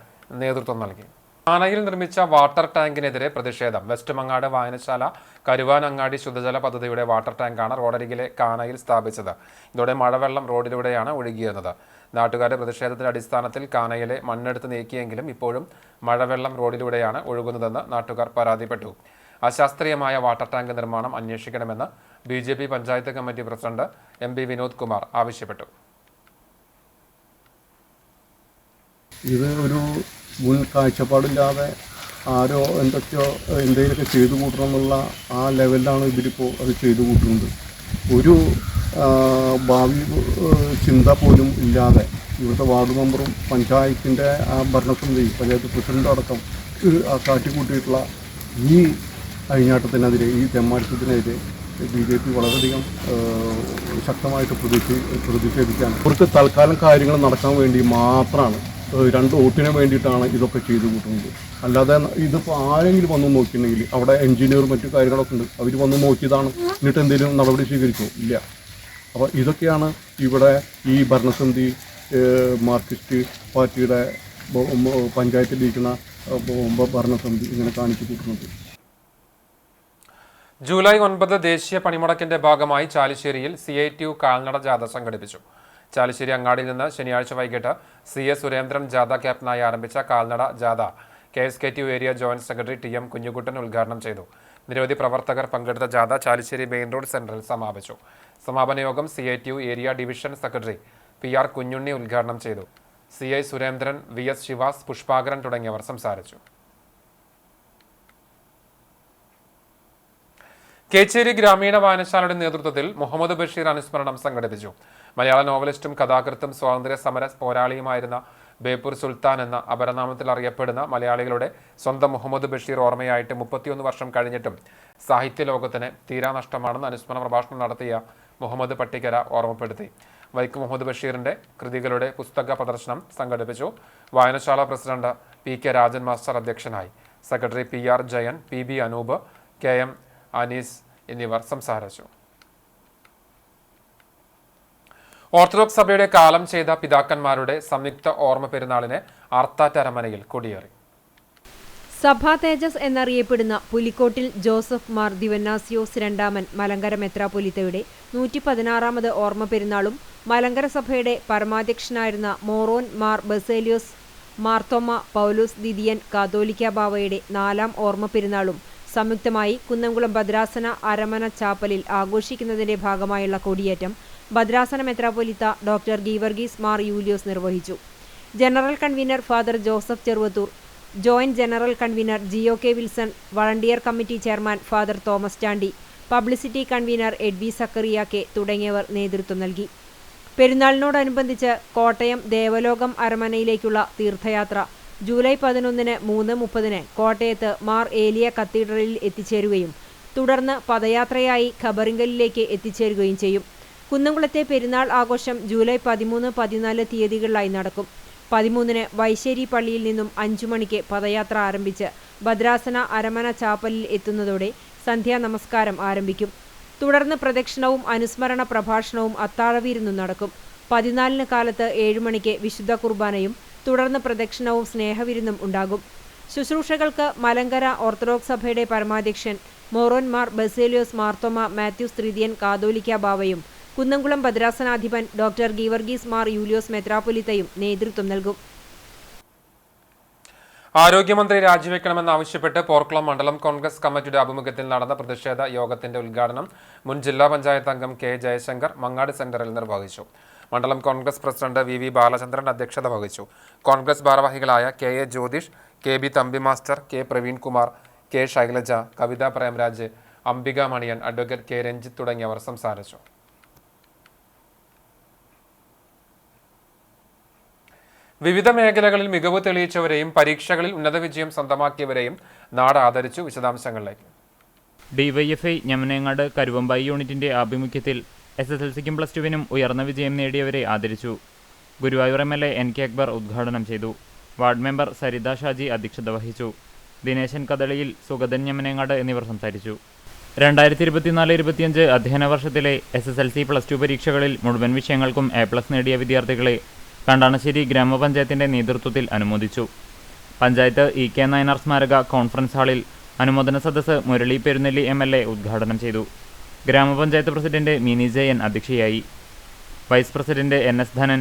നേതൃത്വം നൽകി. കാനയിൽ നിർമ്മിച്ച വാട്ടർ ടാങ്കിനെതിരെ പ്രതിഷേധം. വെസ്റ്റ് മങ്ങാട് വായനശാല കരുവാനങ്ങാടി ശുദ്ധജല പദ്ധതിയുടെ വാട്ടർ ടാങ്കാണ് റോഡരികിലെ കാനയിൽ സ്ഥാപിച്ചത്. ഇതോടെ മഴവെള്ളം റോഡിലൂടെയാണ് ഒഴുകിയിരുന്നത്. നാട്ടുകാരുടെ പ്രതിഷേധത്തിന്റെ അടിസ്ഥാനത്തിൽ കാനയിലെ മണ്ണെടുത്ത് നീക്കിയെങ്കിലും ഇപ്പോഴും മഴവെള്ളം റോഡിലൂടെയാണ് ഒഴുകുന്നതെന്ന് നാട്ടുകാർ പരാതിപ്പെട്ടു. അശാസ്ത്രീയമായ വാട്ടർ ടാങ്ക് നിർമ്മാണം അന്വേഷിക്കണമെന്ന് BJP panchayat committee president MB Vinod Kumar ആവശ്യപ്പെട്ടു. ഇത് ഒരു മുൻ കാഴ്ചപ്പാടില്ലാതെ ആരോ എന്തെങ്കിലുമൊക്കെ ചെയ്തു കൂട്ടണം എന്നുള്ള ആ ലെവലിലാണ് ഇതിലിപ്പോൾ അത് ചെയ്തു കൂട്ടുന്നത്. ഒരു ഭാവി ചിന്ത പോലും ഇല്ലാതെ ഇവിടുത്തെ വാർഡ് മെമ്പറും പഞ്ചായത്തിൻ്റെ ഭരണസമിതി പഞ്ചായത്ത് പ്രസിഡൻ്റും അടക്കം കാട്ടിക്കൂട്ടിയിട്ടുള്ള ഈ അഴിഞ്ഞാട്ടത്തിനെതിരെ, ഈ തെമ്മാടിത്തത്തിനെതിരെ BJP വളരെയധികം ശക്തമായിട്ട് പ്രതിഷേധിക്കുകയാണ്. അവർക്ക് തൽക്കാലം കാര്യങ്ങൾ നടക്കാൻ വേണ്ടി മാത്രമാണ്, 2 വോട്ടിന് വേണ്ടിയിട്ടാണ് ഇതൊക്കെ ചെയ്തു കൂട്ടുന്നത്. അല്ലാതെ ഇതിപ്പോൾ ആരെങ്കിലും വന്ന് നോക്കിയിട്ടുണ്ടെങ്കിൽ അവിടെ എഞ്ചിനീയർ മറ്റു കാര്യങ്ങളൊക്കെ ഉണ്ട്, അവർ വന്ന് നോക്കിയതാണ്, എന്നിട്ട് എന്തെങ്കിലും നടപടി സ്വീകരിച്ചോ? ഇല്ല. അപ്പോൾ ഇതൊക്കെയാണ് ഇവിടെ ഈ ഭരണസമിതി മാർക്സിസ്റ്റ് പാർട്ടിയുടെ പഞ്ചായത്തിലിരിക്കുന്ന ഭരണസമിതി ഇങ്ങനെ കാണിച്ചു കൂട്ടുന്നത്. ജൂലൈ 9 ദേശീയ പണിമുടക്കിന്റെ ഭാഗമായി ചാലിശ്ശേരിയിൽ CITU കാൽനട ജാഥ സംഘടിപ്പിച്ചു. ചാലിശ്ശേരി അങ്ങാടിയിൽ നിന്ന് ശനിയാഴ്ച വൈകിട്ട് CS സുരേന്ദ്രൻ ജാഥ ക്യാപ്റ്റനായി ആരംഭിച്ച കാൽനട ജാഥ KSKTU area joint secretary TM Kunjukuttan ഉദ്ഘാടനം ചെയ്തു. നിരവധി പ്രവർത്തകർ പങ്കെടുത്ത ജാഥ ചാലിശ്ശേരി മെയിൻ റോഡ് സെന്ററിൽ സമാപിച്ചു. സമാപന യോഗം CITU area division secretary PR Kunjunni ഉദ്ഘാടനം ചെയ്തു. CI സുരേന്ദ്രൻ, VS ശിവാസ്, പുഷ്പാകരൻ തുടങ്ങിയവർ സംസാരിച്ചു. കേച്ചേരി ഗ്രാമീണ വായനശാലയുടെ നേതൃത്വത്തിൽ മുഹമ്മദ് ബഷീർ അനുസ്മരണം സംഘടിപ്പിച്ചു. മലയാള നോവലിസ്റ്റും കഥാകൃത്തും സ്വാതന്ത്ര്യ സമര പോരാളിയുമായിരുന്ന ബേപ്പൂർ സുൽത്താൻ എന്ന അപരനാമത്തിൽ അറിയപ്പെടുന്ന മലയാളികളുടെ സ്വന്തം മുഹമ്മദ് ബഷീർ ഓർമ്മയായിട്ട് 31 വർഷം കഴിഞ്ഞിട്ടും സാഹിത്യ ലോകത്തിന് തീരാനഷ്ടമാണെന്ന് അനുസ്മരണ പ്രഭാഷണം നടത്തിയ മുഹമ്മദ് പട്ടിക്കര ഓർമ്മപ്പെടുത്തി. വൈക്കം മുഹമ്മദ് ബഷീറിന്റെ കൃതികളുടെ പുസ്തക പ്രദർശനം സംഘടിപ്പിച്ചു. വായനശാല പ്രസിഡന്റ് PK രാജൻ മാസ്റ്റർ അധ്യക്ഷനായി. Secretary PR Jayan, PB Anoop, KM Anees എന്നിവർ സംസാരിച്ചു. ഓർത്തഡോക്സ് സഭയുടെ കാലം ചെയ്ത പിതാക്കന്മാരുടെ സംയുക്ത ഓർമ്മ പെരുന്നാളിന് ആർത്താറ്റ് അരമനയിൽ കൊടിയേറി. സഭാ തേജസ് എന്നറിയപ്പെടുന്ന പുലിക്കോട്ടിൽ ജോസഫ് മാർ ദിവന്നാസിയോസ് രണ്ടാമൻ മലങ്കര മെത്രാപ്പൊലീത്തയുടെ 116ാമത് ഓർമ്മ പെരുന്നാളും മലങ്കര സഭയുടെ പരമാധ്യക്ഷനായിരുന്ന മോറോൻ മാർ ബസേലിയോസ് മാർത്തോമ പൗലോസ് ദിദിയൻ കാതോലിക്ക ബാവയുടെ 4ാം ഓർമ്മ പെരുന്നാളും സംയുക്തമായി കുന്നംകുളം ഭദ്രാസന അരമന ചാപ്പലിൽ ആഘോഷിക്കുന്നതിന്റെ ഭാഗമായുള്ള കൊടിയേറ്റം ഭദ്രാസന മെത്രാപ്പൊലീത്ത ഡോക്ടർ ഗീവർഗീസ് മാർ യൂലിയോസ് നിർവഹിച്ചു. General convener father Joseph Cheruvathur, joint general convener GOK Wilson, volunteer committee chairman father Thomas Chandy, publicity convener Edvi സക്കറിയാക്കെ തുടങ്ങിയവർ നേതൃത്വം നൽകി. പെരുന്നാളിനോടനുബന്ധിച്ച് കോട്ടയം ദേവലോകം അരമനയിലേക്കുള്ള തീർത്ഥയാത്ര ജൂലൈ 11-ന് 3:30-ന് കോട്ടയത്ത് മാർ ഏലിയ കത്തീഡ്രലിൽ എത്തിച്ചേരുകയും തുടർന്ന് പദയാത്രയായി ഖബറിങ്കലിലേക്ക് എത്തിച്ചേരുകയും ചെയ്യും. കുന്നംകുളത്തെ പെരുന്നാൾ ആഘോഷം ജൂലൈ 13, 14 തീയതികളിലായി നടക്കും. 13-ന് വൈശ്ശേരി പള്ളിയിൽ നിന്നും 5 മണിക്ക് പദയാത്ര ആരംഭിച്ച് ഭദ്രാസന അരമന ചാപ്പലിൽ എത്തുന്നതോടെ സന്ധ്യാ നമസ്കാരം ആരംഭിക്കും. തുടർന്ന് പ്രദക്ഷിണവും അനുസ്മരണ പ്രഭാഷണവും അത്താഴവിരുന്നും നടക്കും. 14-ന് കാലത്ത് 7 മണിക്ക് വിശുദ്ധ കുർബാനയും തുടർന്ന് പ്രദക്ഷിണവും സ്നേഹവിരുന്നും ഉണ്ടാകും. ശുശ്രൂഷകൾക്ക് മലങ്കര ഓർത്തഡോക്സ് സഭയുടെ പരമാധ്യക്ഷൻ മോറോൻ മാർ ബസേലിയോസ് മാർത്തോമ മാത്യൂസ് തൃതീയൻ കാതോലിക്ക ബാവയും കുന്നംകുളം ഭദ്രാസനാധിപൻ ഡോക്ടർ ഗീവർഗീസ് മാർ യൂലിയോസ് മെത്രാപ്പൊലീത്തയും നേതൃത്വം നൽകും. ആരോഗ്യമന്ത്രി രാജിവെക്കണമെന്നാവശ്യപ്പെട്ട് പോർക്കുളം മണ്ഡലം കോൺഗ്രസ് കമ്മിറ്റിയുടെ ആഭിമുഖ്യത്തിൽ നടന്ന പ്രതിഷേധ യോഗത്തിന്റെ ഉദ്ഘാടനം മുൻ ജില്ലാ പഞ്ചായത്ത് അംഗം K ജയശങ്കർ മങ്ങാട് സെന്ററിൽ നിർവഹിച്ചു. മണ്ഡലം കോൺഗ്രസ് പ്രസിഡന്റ് VV ബാലചന്ദ്രൻ അധ്യക്ഷത വഹിച്ചു. കോൺഗ്രസ് ഭാരവാഹികളായ KA Jyothish, KB Thampi master, K Praveenkumar, K Shailaja, Kavitha Premraj, Ambika Maniyan, advocate K Ranjith തുടങ്ങിയവർ സംസാരിച്ചു. വിവിധ മേഖലകളിൽ മികവ് തെളിയിച്ചവരെയും പരീക്ഷകളിൽ ഉന്നത വിജയം സ്വന്തമാക്കിയവരെയും നാട് ആദരിച്ചു. വിശദാംശങ്ങളിലേക്ക്. DYFI ഞമനേങ്ങാട് കരുവമ്പായി യൂണിറ്റിന്റെ ആഭിമുഖ്യത്തിൽ SSLCക്കും +2-നും ഉയർന്ന വിജയം നേടിയവരെ ആദരിച്ചു. ഗുരുവായൂർ MLA NK അക്ബർ ഉദ്ഘാടനം ചെയ്തു. വാർഡ് മെമ്പർ സരിത ഷാജി അധ്യക്ഷത വഹിച്ചു. ദിനേശൻ കദളിയിൽ, സുഗതൻ ഞമനേങ്ങാട് എന്നിവർ സംസാരിച്ചു. 2024-25 അധ്യയന വർഷത്തിലെ SSLC +2 പരീക്ഷകളിൽ മുഴുവൻ വിഷയങ്ങൾക്കും A+ നേടിയ വിദ്യാർത്ഥികളെ കണ്ടാണശ്ശേരി ഗ്രാമപഞ്ചായത്തിന്റെ നേതൃത്വത്തിൽ അനുമോദിച്ചു. പഞ്ചായത്ത് EK നായനാർ സ്മാരക കോൺഫറൻസ് ഹാളിൽ അനുമോദന സദസ്സ് മുരളി പെരുന്നെല്ലി MLA ഉദ്ഘാടനം ചെയ്തു. ഗ്രാമപഞ്ചായത്ത് പ്രസിഡന്റ് മിനി ജയൻ അധ്യക്ഷയായി. വൈസ് പ്രസിഡന്റ് NS ധനൻ,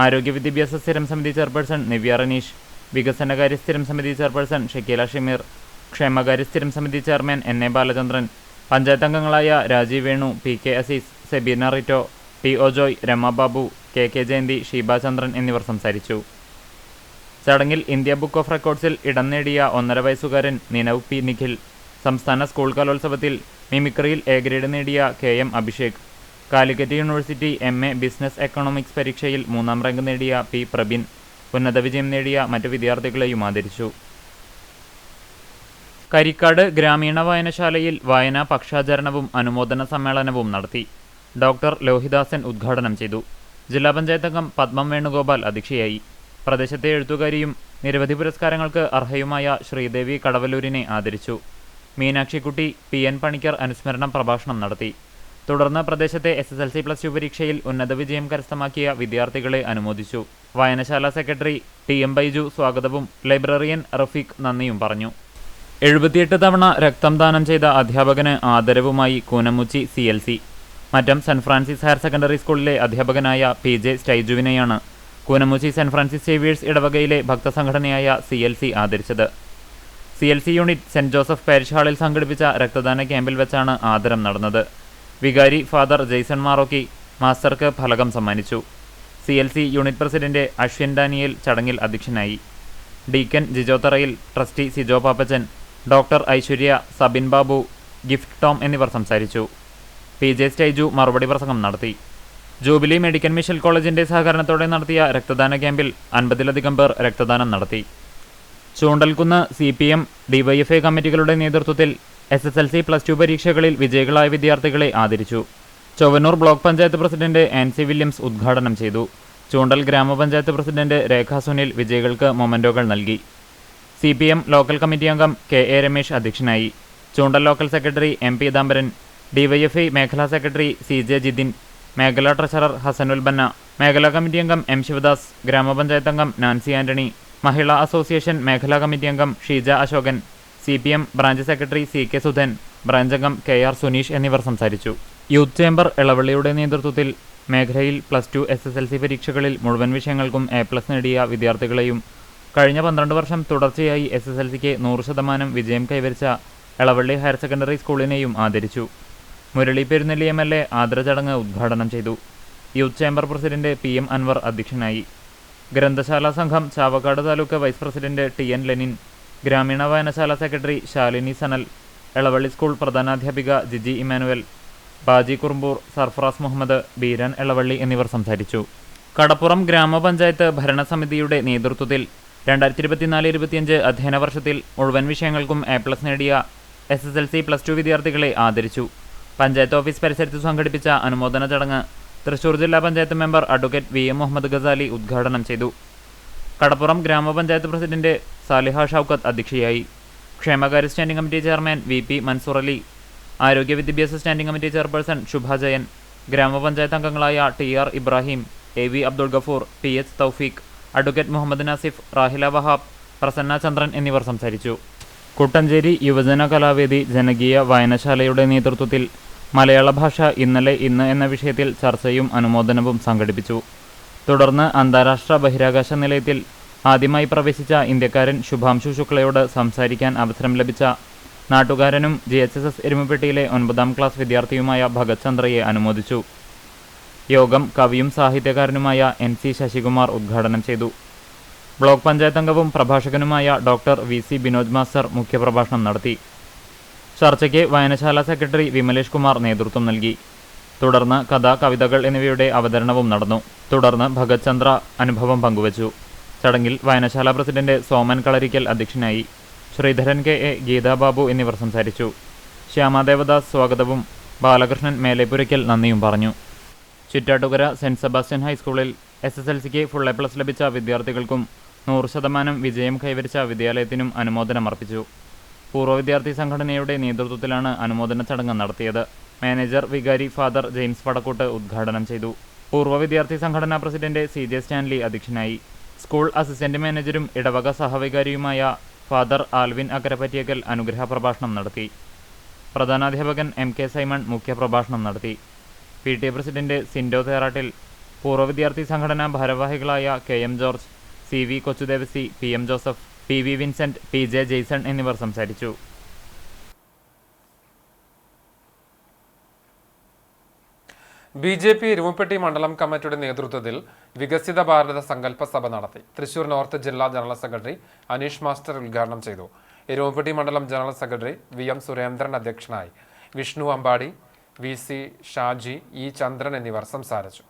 ആരോഗ്യ വിദ്യാഭ്യാസ സ്ഥിരം സമിതി ചെയർപേഴ്സൺ നിവ്യ റനീഷ്, വികസനകാര്യ സ്ഥിരം സമിതി ചെയർപേഴ്സൺ ഷക്കീല ഷമീർ, ക്ഷേമകാര്യ സ്ഥിരം സമിതി ചെയർമാൻ NA ബാലചന്ദ്രൻ, പഞ്ചായത്ത് അംഗങ്ങളായ Rajeev Venu, PK Azeez, Sebina Ritto, TO Joy, Rama Babu, KK Jayanti, Sheeba ചന്ദ്രൻ എന്നിവർ സംസാരിച്ചു. ചടങ്ങിൽ ഇന്ത്യ ബുക്ക് ഓഫ് റെക്കോർഡ്സിൽ ഇടം നേടിയ 1.5 വയസ്സുകാരൻ നിനവ് P നിഖിൽ, സംസ്ഥാന സ്കൂൾ കലോത്സവത്തിൽ മിമിക്രിയിൽ A ഗ്രേഡ് നേടിയ KM Abhishek, Calicut university MA business economics പരീക്ഷയിൽ 3ാം റാങ്ക് നേടിയ P. പ്രബിൻ ഉന്നത വിജയം നേടിയ മറ്റു വിദ്യാർത്ഥികളെയും ആദരിച്ചു. കരിക്കാട് ഗ്രാമീണ വായനശാലയിൽ വായനാ പക്ഷാചരണവും അനുമോദന സമ്മേളനവും നടത്തി. ഡോക്ടർ ലോഹിദാസൻ ഉദ്ഘാടനം ചെയ്തു. ജില്ലാ പഞ്ചായത്ത് അംഗം പത്മം വേണുഗോപാൽ അധ്യക്ഷയായി. പ്രദേശത്തെ എഴുത്തുകാരിയും നിരവധി പുരസ്കാരങ്ങൾക്ക് അർഹയുമായ ശ്രീദേവി കടവല്ലൂരിനെ ആദരിച്ചു. മീനാക്ഷിക്കുട്ടി PN പണിക്കർ അനുസ്മരണ പ്രഭാഷണം നടത്തി. തുടർന്ന് പ്രദേശത്തെ SSLC+2 പരീക്ഷയിൽ ഉന്നത വിജയം കരസ്ഥമാക്കിയ വിദ്യാർത്ഥികളെ അനുമോദിച്ചു. വായനശാല സെക്രട്ടറി TM ബൈജു സ്വാഗതവും ലൈബ്രറിയൻ റഫീഖ് നന്ദിയും പറഞ്ഞു. 78 തവണ രക്തം ദാനം ചെയ്ത അധ്യാപകന് ആദരവുമായി Koonamuchi CLC. Mattam Saint Francis higher secondary സ്കൂളിലെ അധ്യാപകനായ PJ സ്റ്റൈജുവിനെയാണ് കൂനമുച്ചി സെന്റ് ഫ്രാൻസിസ് സേവിയേഴ്സ് ഇടവകയിലെ ഭക്തസംഘടനയായ CLC ആദരിച്ചത്. CLC unit Saint Joseph parish ഹാളിൽ സംഘടിപ്പിച്ച രക്തദാന ക്യാമ്പിൽ വെച്ചാണ് ആദരം നടന്നത്. വികാരി ഫാദർ ജെയ്സൺ മാറോക്കി മാസ്റ്റർക്ക് ഫലകം സമ്മാനിച്ചു. CLC unit president Ashwin Daniel ചടങ്ങിൽ അധ്യക്ഷനായി. ഡീക്കൻ ജിജോ തറയിൽ, trustee Sijo Pappachan, doctor Aishwarya, Sabin Babu, gift Tom എന്നിവർ സംസാരിച്ചു. PJ സ്റ്റൈജു മറുപടി പ്രസംഗം നടത്തി. ജൂബിലി മെഡിക്കൽ മിഷൻ കോളേജിന്റെ സഹകരണത്തോടെ നടത്തിയ രക്തദാന ക്യാമ്പിൽ 50ലധികം പേർ രക്തദാനം നടത്തി. ചൂണ്ടൽകുന്ന് CPM DYFI കമ്മിറ്റികളുടെ നേതൃത്വത്തിൽ SSLC+2 പരീക്ഷകളിൽ വിജയികളായ വിദ്യാർത്ഥികളെ ആദരിച്ചു. Chowwannur block panchayat president Ancy Williams ഉദ്ഘാടനം ചെയ്തു. ചൂണ്ടൽ ഗ്രാമപഞ്ചായത്ത് പ്രസിഡന്റ് രേഖ സുനിൽ വിജയികൾക്ക് മൊമന്റോകൾ നൽകി. CPM ലോക്കൽ കമ്മിറ്റി അംഗം KA രമേശ് അധ്യക്ഷനായി. Choondal local secretary MP Peethambaran, DYFI മേഖലാ സെക്രട്ടറി CJ ജിതിൻ, മേഖലാ ട്രഷറർ ഹസനുൽ ബന്ന, മേഖലാ കമ്മിറ്റി അംഗം M ശിവദാസ്, ഗ്രാമപഞ്ചായത്ത് അംഗം നാൻസി ആന്റണി, മഹിളാ അസോസിയേഷൻ മേഖലാ കമ്മിറ്റി അംഗം Sheeja Ashokan, CPM branch secretary CK Sudhan, branch അംഗം KR സുനീഷ് എന്നിവർ സംസാരിച്ചു. യൂത്ത് ചേംബർ ഇളവള്ളിയുടെ നേതൃത്വത്തിൽ മേഖലയിൽ +2 SSLC പരീക്ഷകളിൽ മുഴുവൻ വിഷയങ്ങൾക്കും A+ നേടിയ വിദ്യാർത്ഥികളെയും കഴിഞ്ഞ 12 വർഷം തുടർച്ചയായി SSLCക്ക് 100% വിജയം കൈവരിച്ച ഇളവള്ളി ഹയർ സെക്കൻഡറി സ്കൂളിനെയും ആദരിച്ചു. മുരളി പെരുന്നെല്ലി MLA ആദരചടങ്ങ് ഉദ്ഘാടനം ചെയ്തു. Youth chamber president PM Anwar അധ്യക്ഷനായി. ഗ്രന്ഥശാല സംഘം Chavakkad taluk vice president TN Lenin, ഗ്രാമീണ വായനശാല സെക്രട്ടറി ശാലിനി സനൽ, എളവള്ളി സ്കൂൾ പ്രധാനാധ്യാപിക ജിജി ഇമാനുവൽ, ബാജി കുറുമ്പൂർ, സർഫറാസ് മുഹമ്മദ്, ബീരൻ എളവള്ളി എന്നിവർ സംസാരിച്ചു. കടപ്പുറം ഗ്രാമപഞ്ചായത്ത് ഭരണസമിതിയുടെ നേതൃത്വത്തിൽ 2024-25 അധ്യയന വർഷത്തിൽ മുഴുവൻ വിഷയങ്ങൾക്കും A+ നേടിയ SSLC+2 വിദ്യാർത്ഥികളെ ആദരിച്ചു. പഞ്ചായത്ത് ഓഫീസ് പരിസരത്ത് സംഘടിപ്പിച്ച അനുമോദന ചടങ്ങ് തൃശൂർ ജില്ലാ panchayat member advocate VM Muhammad Ghazali ഉദ്ഘാടനം ചെയ്തു. കടപ്പുറം ഗ്രാമപഞ്ചായത്ത് പ്രസിഡന്റ് സാലിഹ ഷൗക്കത്ത് അധ്യക്ഷയായി. ക്ഷേമകാര്യ standing committee chairman VP Mansoor Ali, ആരോഗ്യ വിദ്യാഭ്യാസ standing committee chairperson Shubha Jayan, ഗ്രാമപഞ്ചായത്ത് അംഗങ്ങളായ TR Ibrahim, AV Abdul Gafoor, PH Thoufeeq, advocate Muhammad Nasif, Rahila Wahab, Prasanna Chandran എന്നിവർ സംസാരിച്ചു. കുട്ടഞ്ചേരി യുവജന കലാവേദി ജനകീയ വായനശാലയുടെ നേതൃത്വത്തിൽ മലയാള ഭാഷ ഇന്നലെ ഇന്ന് എന്ന വിഷയത്തിൽ ചർച്ചയും അനുമോദനവും സംഘടിപ്പിച്ചു. തുടർന്ന് അന്താരാഷ്ട്ര ബഹിരാകാശ നിലയത്തിൽ ആദ്യമായി പ്രവേശിച്ച ഇന്ത്യക്കാരൻ ശുഭാംശു ശുക്ലയോട് സംസാരിക്കാൻ അവസരം ലഭിച്ച നാട്ടുകാരനും GHSS എരുമപ്പെട്ടിയിലെ 9ാം ക്ലാസ് വിദ്യാർത്ഥിയുമായ ഭഗത് ചന്ദ്രയെ അനുമോദിച്ചു. യോഗം കവിയും സാഹിത്യകാരനുമായ NC ശശികുമാർ ഉദ്ഘാടനം ചെയ്തു. ബ്ലോക്ക് പഞ്ചായത്ത് അംഗവും പ്രഭാഷകനുമായ ഡോക്ടർ VC ബിനോദ് മാസ്റ്റർ മുഖ്യപ്രഭാഷണം നടത്തി. ചർച്ചയ്ക്ക് വായനശാല സെക്രട്ടറി വിമലേഷ് കുമാർ നേതൃത്വം നൽകി. തുടർന്ന് കഥ, കവിതകൾ എന്നിവയുടെ അവതരണവും നടന്നു. തുടർന്ന് ഭഗത് ചന്ദ്ര അനുഭവം പങ്കുവച്ചു. ചടങ്ങിൽ വായനശാല പ്രസിഡന്റ് സോമൻ കളരിക്കൽ അധ്യക്ഷനായി. ശ്രീധരൻ KA, ഗീതാ ബാബു എന്നിവർ സംസാരിച്ചു. ശ്യാമദേവദാസ് സ്വാഗതവും ബാലകൃഷ്ണൻ മേലെപ്പുരയ്ക്കൽ നന്ദിയും പറഞ്ഞു. ചിറ്റാട്ടുകര സെന്റ് സെബാസ്റ്റ്യൻ ഹൈസ്കൂളിൽ SSLCക്ക് ഫുൾ A+ ലഭിച്ച വിദ്യാർത്ഥികൾക്കും 100% വിജയം കൈവരിച്ച വിദ്യാലയത്തിനും അനുമോദനം അർപ്പിച്ചു. പൂർവ്വ വിദ്യാർത്ഥി സംഘടനയുടെ നേതൃത്വത്തിലാണ് അനുമോദന ചടങ്ങ് നടത്തിയത്. മാനേജർ വികാരി ഫാദർ ജെയിംസ് പടക്കൂട്ട് ഉദ്ഘാടനം ചെയ്തു. പൂർവ്വ വിദ്യാർത്ഥി സംഘടനാ പ്രസിഡന്റ് CJ സ്റ്റാൻലി അധ്യക്ഷനായി. സ്കൂൾ അസിസ്റ്റന്റ് മാനേജരും ഇടവക സഹവികാരിയുമായ ഫാദർ ആൽവിൻ അക്കരപ്പറ്റിയക്കൽ അനുഗ്രഹ പ്രഭാഷണം നടത്തി. പ്രധാനാധ്യാപകൻ MK സൈമൺ മുഖ്യപ്രഭാഷണം നടത്തി. PTA പ്രസിഡന്റ് സിൻഡോ തേറാട്ടിൽ, പൂർവ്വ വിദ്യാർത്ഥി സംഘടനാ ഭാരവാഹികളായ KM George, CV Kochudevasi, PM Joseph, PV Vincent, PJ Jaison എന്നിവർ സംസാരിച്ചു. BJP എരുമപ്പെട്ടി മണ്ഡലം കമ്മിറ്റിയുടെ നേതൃത്വത്തിൽ വികസിത ഭാരത സങ്കല്പ സഭ നടത്തി. തൃശൂർ നോർത്ത് ജില്ലാ ജനറൽ സെക്രട്ടറി അനീഷ് മാസ്റ്റർ ഉദ്ഘാടനം ചെയ്തു. എരുമപ്പെട്ടി മണ്ഡലം ജനറൽ സെക്രട്ടറി VM സുരേന്ദ്രൻ അധ്യക്ഷനായി. വിഷ്ണു അമ്പാടി, VC ഷാജി, E ചന്ദ്രൻ എന്നിവർ സംസാരിച്ചു.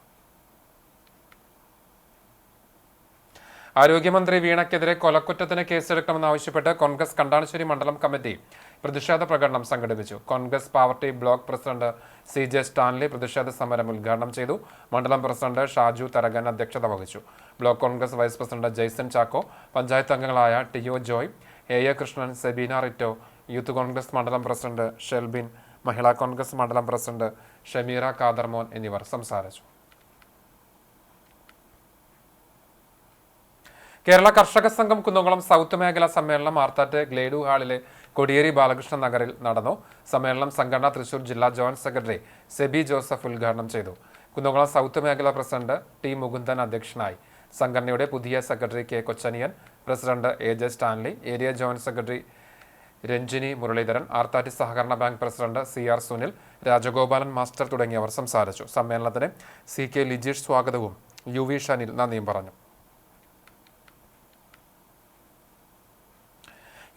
ആരോഗ്യമന്ത്രി വീണയ്ക്കെതിരെ കൊലക്കുറ്റത്തിന് കേസെടുക്കണമെന്നാവശ്യപ്പെട്ട് കോൺഗ്രസ് കണ്ടാണശ്ശേരി മണ്ഡലം കമ്മിറ്റി പ്രതിഷേധ പ്രകടനം സംഘടിപ്പിച്ചു. Congress Pavaratty block president CJ Stanley പ്രതിഷേധ സമരം ഉദ്ഘാടനം ചെയ്തു. മണ്ഡലം പ്രസിഡന്റ് ഷാജു തരകൻ അധ്യക്ഷത വഹിച്ചു. Block Congress vice president Jaison Chacko, panchayat അംഗങ്ങളായ TO Joy, AA Krishnan, Sebina Rito, youth Congress മണ്ഡലം പ്രസിഡന്റ് ഷെൽബിൻ, മഹിളാ കോൺഗ്രസ് മണ്ഡലം പ്രസിഡന്റ് ഷമീറ കാദർമോൻ എന്നിവർ സംസാരിച്ചു. കേരള കർഷക സംഘം കുന്നംകുളം സൗത്ത് മേഖലാ സമ്മേളനം മാർത്താറ്റ് ഗ്ലേഡു ഹാളിലെ കൊടിയേരി ബാലകൃഷ്ണൻ നഗറിൽ നടന്നു. സമ്മേളനം സംഘടന തൃശൂർ ജില്ലാ ജോയിന്റ് സെക്രട്ടറി സെബി ജോസഫ് ഉദ്ഘാടനം ചെയ്തു. കുന്നംകുളം സൗത്ത് മേഖലാ പ്രസിഡന്റ് T മുകുന്ദൻ അധ്യക്ഷനായി. സംഘടനയുടെ പുതിയ secretary K Kochaniyan, president AJ Stanley, area joint secretary Ranjini Muraleedharan, Arthat സഹകരണ bank president CR Sunil, Rajagopalan master തുടങ്ങിയവർ സംസാരിച്ചു. സമ്മേളനത്തിന് CK ലിജീഷ് സ്വാഗതവും UV ഷനിൽ നന്ദിയും പറഞ്ഞു.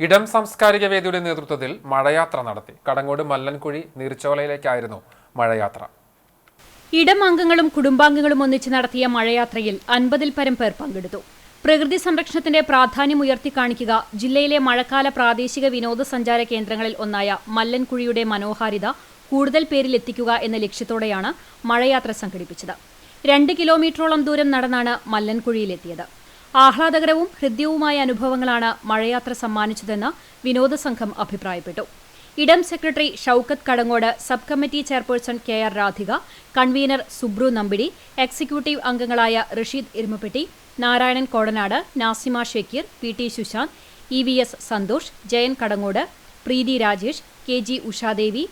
ഇടം സാംസ്കാരിക വേദിയുടെ നേതൃത്വത്തിൽ മഴയാത്ര നടത്തി. കടങ്ങോട് മല്ലൻകുഴി നീർച്ചോലയിലേക്കായിരുന്നു മഴയാത്ര. ഇടം അംഗങ്ങളും കുടുംബാംഗങ്ങളും ഒന്നിച്ച് നടത്തിയ മഴയാത്രയിൽ 50-ൽ പരം പേർ പങ്കെടുത്തു. പ്രകൃതി സംരക്ഷണത്തിന്റെ പ്രാധാന്യം ഉയർത്തിക്കാണിക്കുക ജില്ലയിലെ മഴക്കാല പ്രാദേശിക വിനോദസഞ്ചാര കേന്ദ്രങ്ങളിൽ ഒന്നായ മല്ലൻകുഴിയുടെ മനോഹാരിത കൂടുതൽ പേരിൽ എത്തിക്കുക എന്ന ലക്ഷ്യത്തോടെയാണ് മഴയാത്ര സംഘടിപ്പിച്ചത്. 2 കിലോമീറ്ററോളം ദൂരം നടന്നാണ് മല്ലൻകുഴിയിലെത്തിയത്. ആഹ്ലാദകരവും ഹൃദ്യവുമായ അനുഭവങ്ങളാണ് മഴയാത്ര സമ്മാനിച്ചതെന്ന് വിനോദസംഘം അഭിപ്രായപ്പെട്ടു. ഇടം secretary Shoukath Kadangode, sub committee chairperson KR Radhika, convener Subru Nambidi, executive അംഗങ്ങളായ റഷീദ് ഇർമപ്പെട്ടി, നാരായണൻ കോടനാട്, നാസിമ ഷെക്കീർ, PT സുശാന്ത്, EVS സന്തോഷ്, ജയൻ കടങ്ങോട്, പ്രീതി രാജേഷ്, KG ഉഷാദേവി,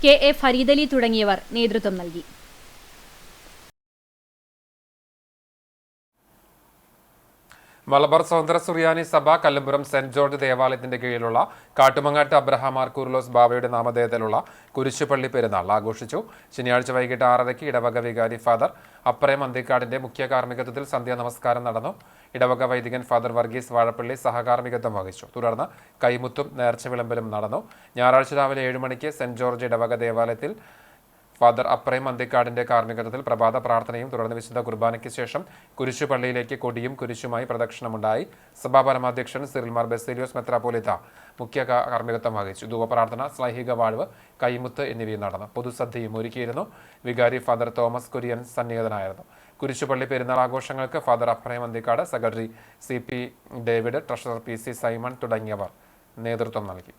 KA ഫരീദലി തുടങ്ങിയവർ നേതൃത്വം നൽകി. മലബാർ സ്വതന്ത്ര സുറിയാനി സഭ കല്ലമ്പുറം സെന്റ് ജോർജ് ദേവാലയത്തിന്റെ കീഴിലുള്ള കാട്ടുമങ്ങാട്ട് അബ്രഹാം മാർ കൂർലോസ് ബാവയുടെ നാമധേയത്തിലുള്ള കുരിശുപള്ളി പെരുന്നാൾ ആഘോഷിച്ചു. ശനിയാഴ്ച വൈകിട്ട് 6:30 ഇടവക വികാരി ഫാദർ അപ്രേം അന്തിക്കാടിന്റെ മുഖ്യ കാർമ്മികത്വത്തിൽ സന്ധ്യാ നമസ്കാരം നടന്നു. ഇടവക വൈദികൻ ഫാദർ വർഗീസ് വാഴപ്പള്ളി സഹകാർമ്മികത്വം വഹിച്ചു. തുടർന്ന് കൈമുത്തും നേർച്ച വിളമ്പലും നടന്നു. ഞായറാഴ്ച രാവിലെ 7 മണിക്ക് സെന്റ് ജോർജ് ഇടവക ദേവാലയത്തിൽ ഫാദർ അപ്രേം അന്തിക്കാടിന്റെ കാർമ്മികത്വത്തിൽ പ്രഭാത പ്രാർത്ഥനയും തുടർന്ന് വിശുദ്ധ കുർബാനയ്ക്ക് ശേഷം കുരിശുപള്ളിയിലേക്ക് കൊടിയും കുരിശുമായി പ്രദക്ഷിണമുണ്ടായി. സഭാ പരമാധ്യക്ഷൻ സിറിൽ മാർ ബസേലിയോസ് മെത്രാപ്പോലിത്ത മുഖ്യ കാർമ്മികത്വം വഹിച്ചു. ധൂപപ്രാർത്ഥന, ശ്ലൈഹിക വാഴ്വ്, കൈമുത്ത് എന്നിവയും നടന്നു. പൊതുസദ്യയും ഒരുക്കിയിരുന്നു. വികാരി ഫാദർ തോമസ് കുര്യൻ സന്നിഹിതനായിരുന്നു. കുരിശുപള്ളി പെരുന്നാൾ ആഘോഷങ്ങൾക്ക് Father Aprem Anthikkad, secretary CP David, treasurer PC Simon തുടങ്ങിയവർ നേതൃത്വം നൽകി.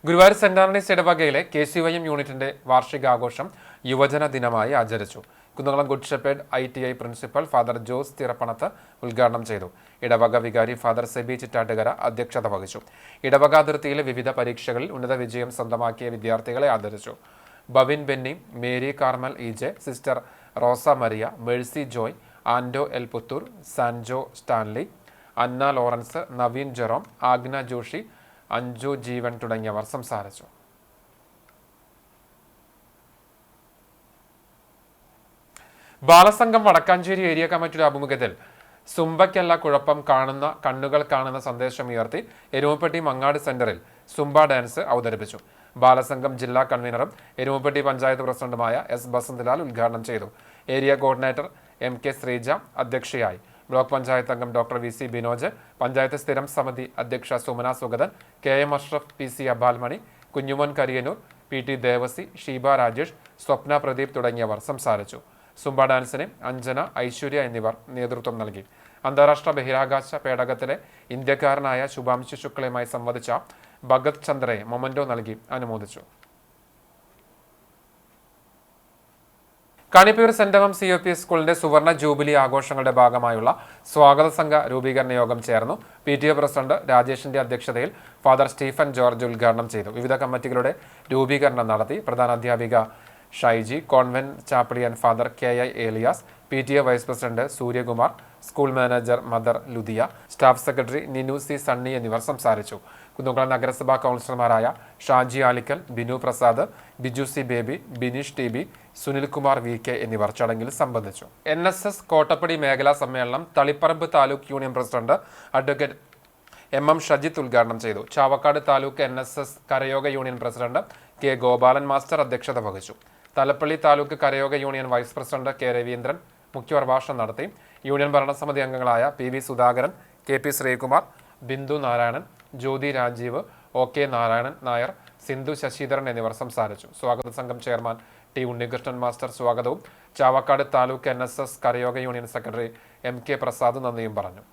ഗുരുവായൂർ സെന്റ് ആന്റണീസ് ഇടവകയിലെ KCYM യൂണിറ്റിന്റെ വാർഷികാഘോഷം യുവജന ദിനമായി ആചരിച്ചു. Kunnamkulam Good Shepherd ITI principal Father Jose Thirappanath ഉദ്ഘാടനം ചെയ്തു. ഇടവക വികാരി ഫാദർ സെബി ചിറ്റാട്ടുകര അധ്യക്ഷത വഹിച്ചു. ഇടവക അതിർത്തിയിലെ വിവിധ പരീക്ഷകളിൽ ഉന്നത വിജയം സ്വന്തമാക്കിയ വിദ്യാർത്ഥികളെ ആദരിച്ചു. Bavin Benny, Mary Carmel EJ, Sister Rosa Maria, Mercy Joy, Anto L Puthur, Sanjo Stanley, Anna Lawrence, Naveen Jerome, Agna Joshi, Anju Jeevan തുടങ്ങിയവർ സംസാരിച്ചു. ബാലസംഘം വടക്കാഞ്ചേരി ഏരിയ കമ്മിറ്റിയുടെ ആഭിമുഖ്യത്തിൽ സുംബയ്ക്കല്ല കുഴപ്പം കാണുന്ന കണ്ണുകൾ കാണുന്ന സന്ദേശം ഉയർത്തി എരുമപ്പെട്ടി മങ്ങാട് സെന്ററിൽ സുംബ ഡാൻസ് അവതരിപ്പിച്ചു. ബാലസംഘം ജില്ലാ കൺവീനറും എരുമപ്പെട്ടി പഞ്ചായത്ത് പ്രസിഡന്റുമായ S ബസന്ത്ലാൽ ഉദ്ഘാടനം ചെയ്തു. ഏരിയ കോർഡിനേറ്റർ MK ശ്രീജ അധ്യക്ഷയായി. ബ്ലോക്ക് പഞ്ചായത്ത് അംഗം ഡോക്ടർ VC ബിനോജ്, പഞ്ചായത്ത് സ്ഥിരം സമിതി അധ്യക്ഷ Sumana Sugathan, KM Ashraf, PC അബാൽമണി, Kunjumon കരിയനൂർ, PT Devasi, Sheeba Rajesh, സ്വപ്ന പ്രദീപ് തുടങ്ങിയവർ സംസാരിച്ചു. സുംബ ഡാൻസിന് അഞ്ജന, ഐശ്വര്യ എന്നിവർ നേതൃത്വം നൽകി. അന്താരാഷ്ട്ര ബഹിരാകാശ പേടകത്തിലെ ഇന്ത്യക്കാരനായ ശുഭാംശു ശുക്ലയുമായി സംവദിച്ച ഭഗത് ചന്ദ്രയെ മൊമന്റോ നൽകി അനുമോദിച്ചു. കാണിപ്പൂർ സെന്റ് എം COP സ്കൂളിന്റെ സുവർണ ജൂബിലി ആഘോഷങ്ങളുടെ ഭാഗമായുള്ള സ്വാഗത സംഘ രൂപീകരണ യോഗം ചേർന്നു. PTA പ്രസിഡന്റ് രാജേഷിന്റെ അധ്യക്ഷതയിൽ ഫാദർ സ്റ്റീഫൻ ജോർജ് ഉദ്ഘാടനം ചെയ്തു. വിവിധ കമ്മിറ്റികളുടെ രൂപീകരണം നടത്തി. പ്രധാനാധ്യാപിക Shaiji, convent chaplain Father KI Elias, PTA vice president Suryakumar, school manager Mother Lydia, staff secretary Ninu C Sunny എന്നിവർ സംസാരിച്ചു. കുന്നംകുളം നഗരസഭാ കൗൺസിലർമാരായ Shaji Alikkal, Binu Prasad, Biju C Baby, Bineesh TB, Sunilkumar VK എന്നിവർ ചടങ്ങിൽ സംബന്ധിച്ചു. NSS കോട്ടപ്പടി മേഖലാ സമ്മേളനം Thaliparamba taluk union president advocate MM Shajith ഉദ്ഘാടനം ചെയ്തു. ചാവക്കാട് താലൂക്ക് NSS കരയോഗ union president K Gopalan master അധ്യക്ഷത വഹിച്ചു. Thalappilly taluk കരയോഗ union vice president K Raveendran മുഖ്യപ്രഭാഷണം നടത്തി. യൂണിയൻ ഭരണസമിതി അംഗങ്ങളായ PV സുധാകരൻ, KP ശ്രീകുമാർ, ബിന്ദു നാരായണൻ, ജ്യോതി രാജീവ്, OK നാരായണൻ നായർ, സിന്ധു ശശിധരൻ എന്നിവർ സംസാരിച്ചു. സ്വാഗത സംഘം ചെയർമാൻ T ഉണ്ണികൃഷ്ണൻ മാസ്റ്റർ സ്വാഗതവും ചാവക്കാട് താലൂക്ക് NSS കരയോഗ യൂണിയൻ സെക്രട്ടറി MK പ്രസാദ് നന്ദിയും പറഞ്ഞു.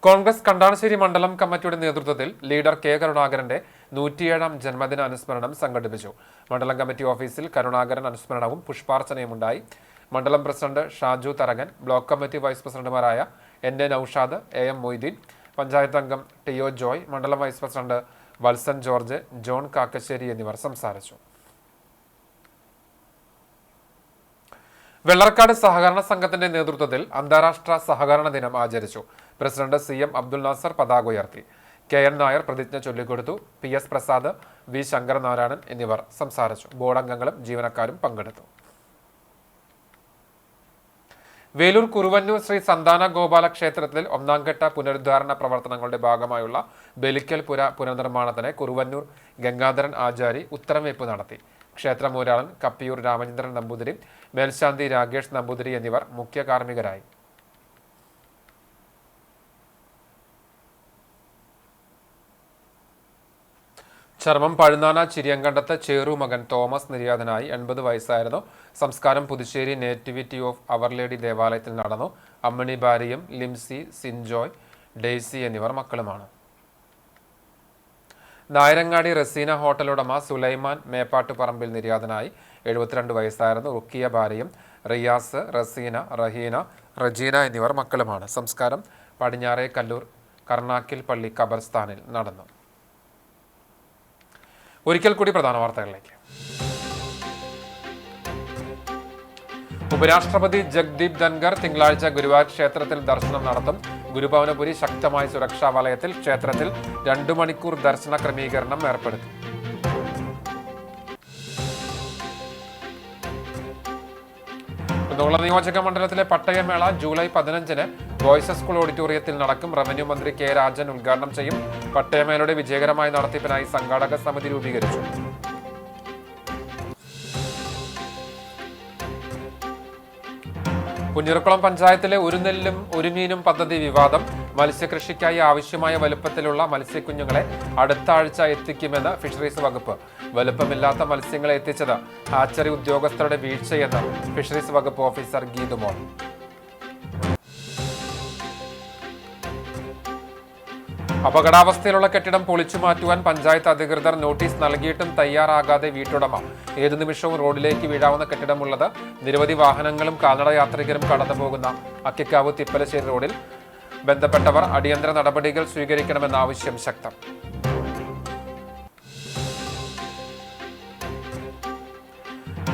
കോൺഗ്രസ് കണ്ടാണശ്ശേരി മണ്ഡലം കമ്മിറ്റിയുടെ നേതൃത്വത്തിൽ ലീഡർ K കരുണാകരന്റെ 107ാം ജന്മദിന അനുസ്മരണം സംഘടിപ്പിച്ചു. മണ്ഡലം കമ്മിറ്റി ഓഫീസിൽ കരുണാകരൻ അനുസ്മരണവും പുഷ്പാർച്ചനയും ഉണ്ടായി. മണ്ഡലം president Shaju Tharakan, block committee vice പ്രസിഡന്റുമാരായ NA നൌഷാദ്, AM മൊയ്തീൻ, പഞ്ചായത്ത് അംഗം TO ജോയ്, മണ്ഡലം vice president Valsan George, John Kakkassery എന്നിവർ സംസാരിച്ചു. വെള്ളർക്കാട് സഹകരണ സംഘത്തിന്റെ നേതൃത്വത്തിൽ അന്താരാഷ്ട്ര സഹകരണ ദിനം ആചരിച്ചു. പ്രസിഡന്റ് CM അബ്ദുൽ നാസർ പതാക ഉയർത്തി. KN നായർ പ്രതിജ്ഞ ചൊല്ലിക്കൊടുത്തു. PS പ്രസാദ്, V ശങ്കരനാരായണൻ എന്നിവർ സംസാരിച്ചു. ബോർഡ് അംഗങ്ങളും ജീവനക്കാരും പങ്കെടുത്തു. വേലൂർ കുറുവന്നൂർ ശ്രീ സന്താന ഗോപാല ക്ഷേത്രത്തിൽ 1ാം ഘട്ട പുനരുദ്ധാരണ പ്രവർത്തനങ്ങളുടെ ഭാഗമായുള്ള ബലിക്കൽ പുര പുനർനിർമ്മാണത്തിന് കുറുവന്നൂർ ഗംഗാധരൻ ആചാരി ഉത്തരമേപ്പ് നടത്തി. ക്ഷേത്രമൂരാളൻ കപ്പിയൂർ രാമചന്ദ്രൻ നമ്പൂതിരി, മേൽശാന്തി രാകേഷ് നമ്പൂതിരി എന്നിവർ മുഖ്യ കാർമ്മികരായി. ചർമ്മം പഴുന്നാന ചിരിയങ്കണ്ടത്ത് ചേറു മകൻ തോമസ് നിര്യാതനായി. 80 വയസ്സായിരുന്നു. സംസ്കാരം Puthussery nativity of our lady ദേവാലയത്തിൽ നടന്നു. അമ്മണി ഭാര്യയും ലിംസി, സിൻജോയ്, ഡെയ്സി എന്നിവർ മക്കളുമാണ്. നായരങ്ങാടി റസീന ഹോട്ടൽ ഉടമ സുലൈമാൻ മേപ്പാട്ടുപറമ്പിൽ നിര്യാതനായി. 72 വയസ്സായിരുന്നു. റുക്കിയ ഭാര്യയും റിയാസ്, റസീന, റഹീന, റജീന എന്നിവർ മക്കളുമാണ്. സംസ്കാരം പടിഞ്ഞാറേ കല്ലൂർ കർണാക്കിൽ പള്ളി ഖബർസ്ഥാനിൽ നടന്നു. ഒരിക്കൽ കൂടി പ്രധാന വാർത്തകളിലേക്ക്. ഉപരാഷ്ട്രപതി ജഗ്ദീപ് ധൻഖർ തിങ്കളാഴ്ച ഗുരുവായൂർ ക്ഷേത്രത്തിൽ ദർശനം നടത്തും. ഗുരുഭവനപുരി ശക്തമായ സുരക്ഷാ വലയത്തിൽ. ക്ഷേത്രത്തിൽ 2 മണിക്കൂർ ദർശന ക്രമീകരണം ഏർപ്പെടുത്തി. കുന്നംകുളം നിയോജക മണ്ഡലത്തിലെ പട്ടയമേള ജൂലൈ 15-ന് ബോയ്സ് സ്കൂൾ ഓഡിറ്റോറിയത്തിൽ നടക്കും. റവന്യൂ മന്ത്രി K രാജൻ ഉദ്ഘാടനം ചെയ്യും. പട്ടയമേളയുടെ വിജയകരമായ നടത്തിപ്പിനായി സംഘാടക സമിതി രൂപീകരിച്ചു. പുന്നൂർക്കുളം പഞ്ചായത്തിലെ ഒരു നെല്ലും ഒരു മീനും പദ്ധതി വിവാദം. മത്സ്യകൃഷിക്കായി ആവശ്യമായ വലുപ്പത്തിലുള്ള മത്സ്യക്കുഞ്ഞുങ്ങളെ അടുത്ത ആഴ്ച എത്തിക്കുമെന്ന് ഫിഷറീസ് വകുപ്പ്. വലുപ്പമില്ലാത്ത മത്സ്യങ്ങളെ എത്തിച്ചത് ഹാച്ചറി ഉദ്യോഗസ്ഥരുടെ വീഴ്ചയെന്ന് ഫിഷറീസ് വകുപ്പ് ഓഫീസർ ഗീതുമോൾ. അപകടാവസ്ഥയിലുള്ള കെട്ടിടം പൊളിച്ചു മാറ്റുവാൻ പഞ്ചായത്ത് അധികൃതർ നോട്ടീസ് നൽകിയിട്ടും തയ്യാറാകാതെ വീട്ടുടമ. ഏതു നിമിഷവും റോഡിലേക്ക് വീഴാവുന്ന കെട്ടിടമുള്ളത്. നിരവധി വാഹനങ്ങളും കാൽനട യാത്രികരും കടന്നുപോകുന്ന അക്കിക്കാവ് തിപ്പലശ്ശേരി റോഡിൽ ബന്ധപ്പെട്ടവർ അടിയന്തര നടപടികൾ സ്വീകരിക്കണമെന്ന ആവശ്യം ശക്തം.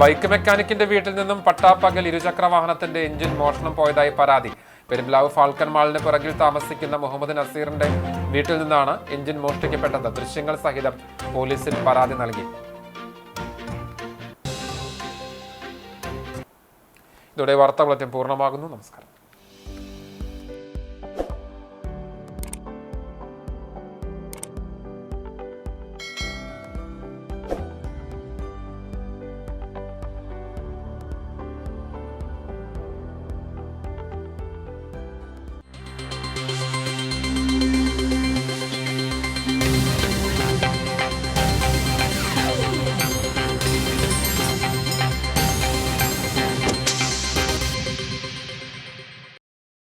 ബൈക്ക് മെക്കാനിക്കിന്റെ വീട്ടിൽ നിന്നും പട്ടാപ്പകൽ ഇരുചക്ര വാഹനത്തിന്റെ എഞ്ചിൻ മോഷണം പോയതായി പരാതി. പെരുമ്പ്ലാവ് ഫാൽക്കൺ മാളിന് പിറകിൽ താമസിക്കുന്ന മുഹമ്മദ് നസീറിന്റെ വീട്ടിൽ നിന്നാണ് എഞ്ചിൻ മോഷ്ടിക്കപ്പെട്ടത്. ദൃശ്യങ്ങൾ സഹിതം പോലീസിൽ പരാതി നൽകി. ഇതോടെ വാർത്താ ബുള്ളറ്റിൻ പൂർണ്ണമാകുന്നു. നമസ്കാരം.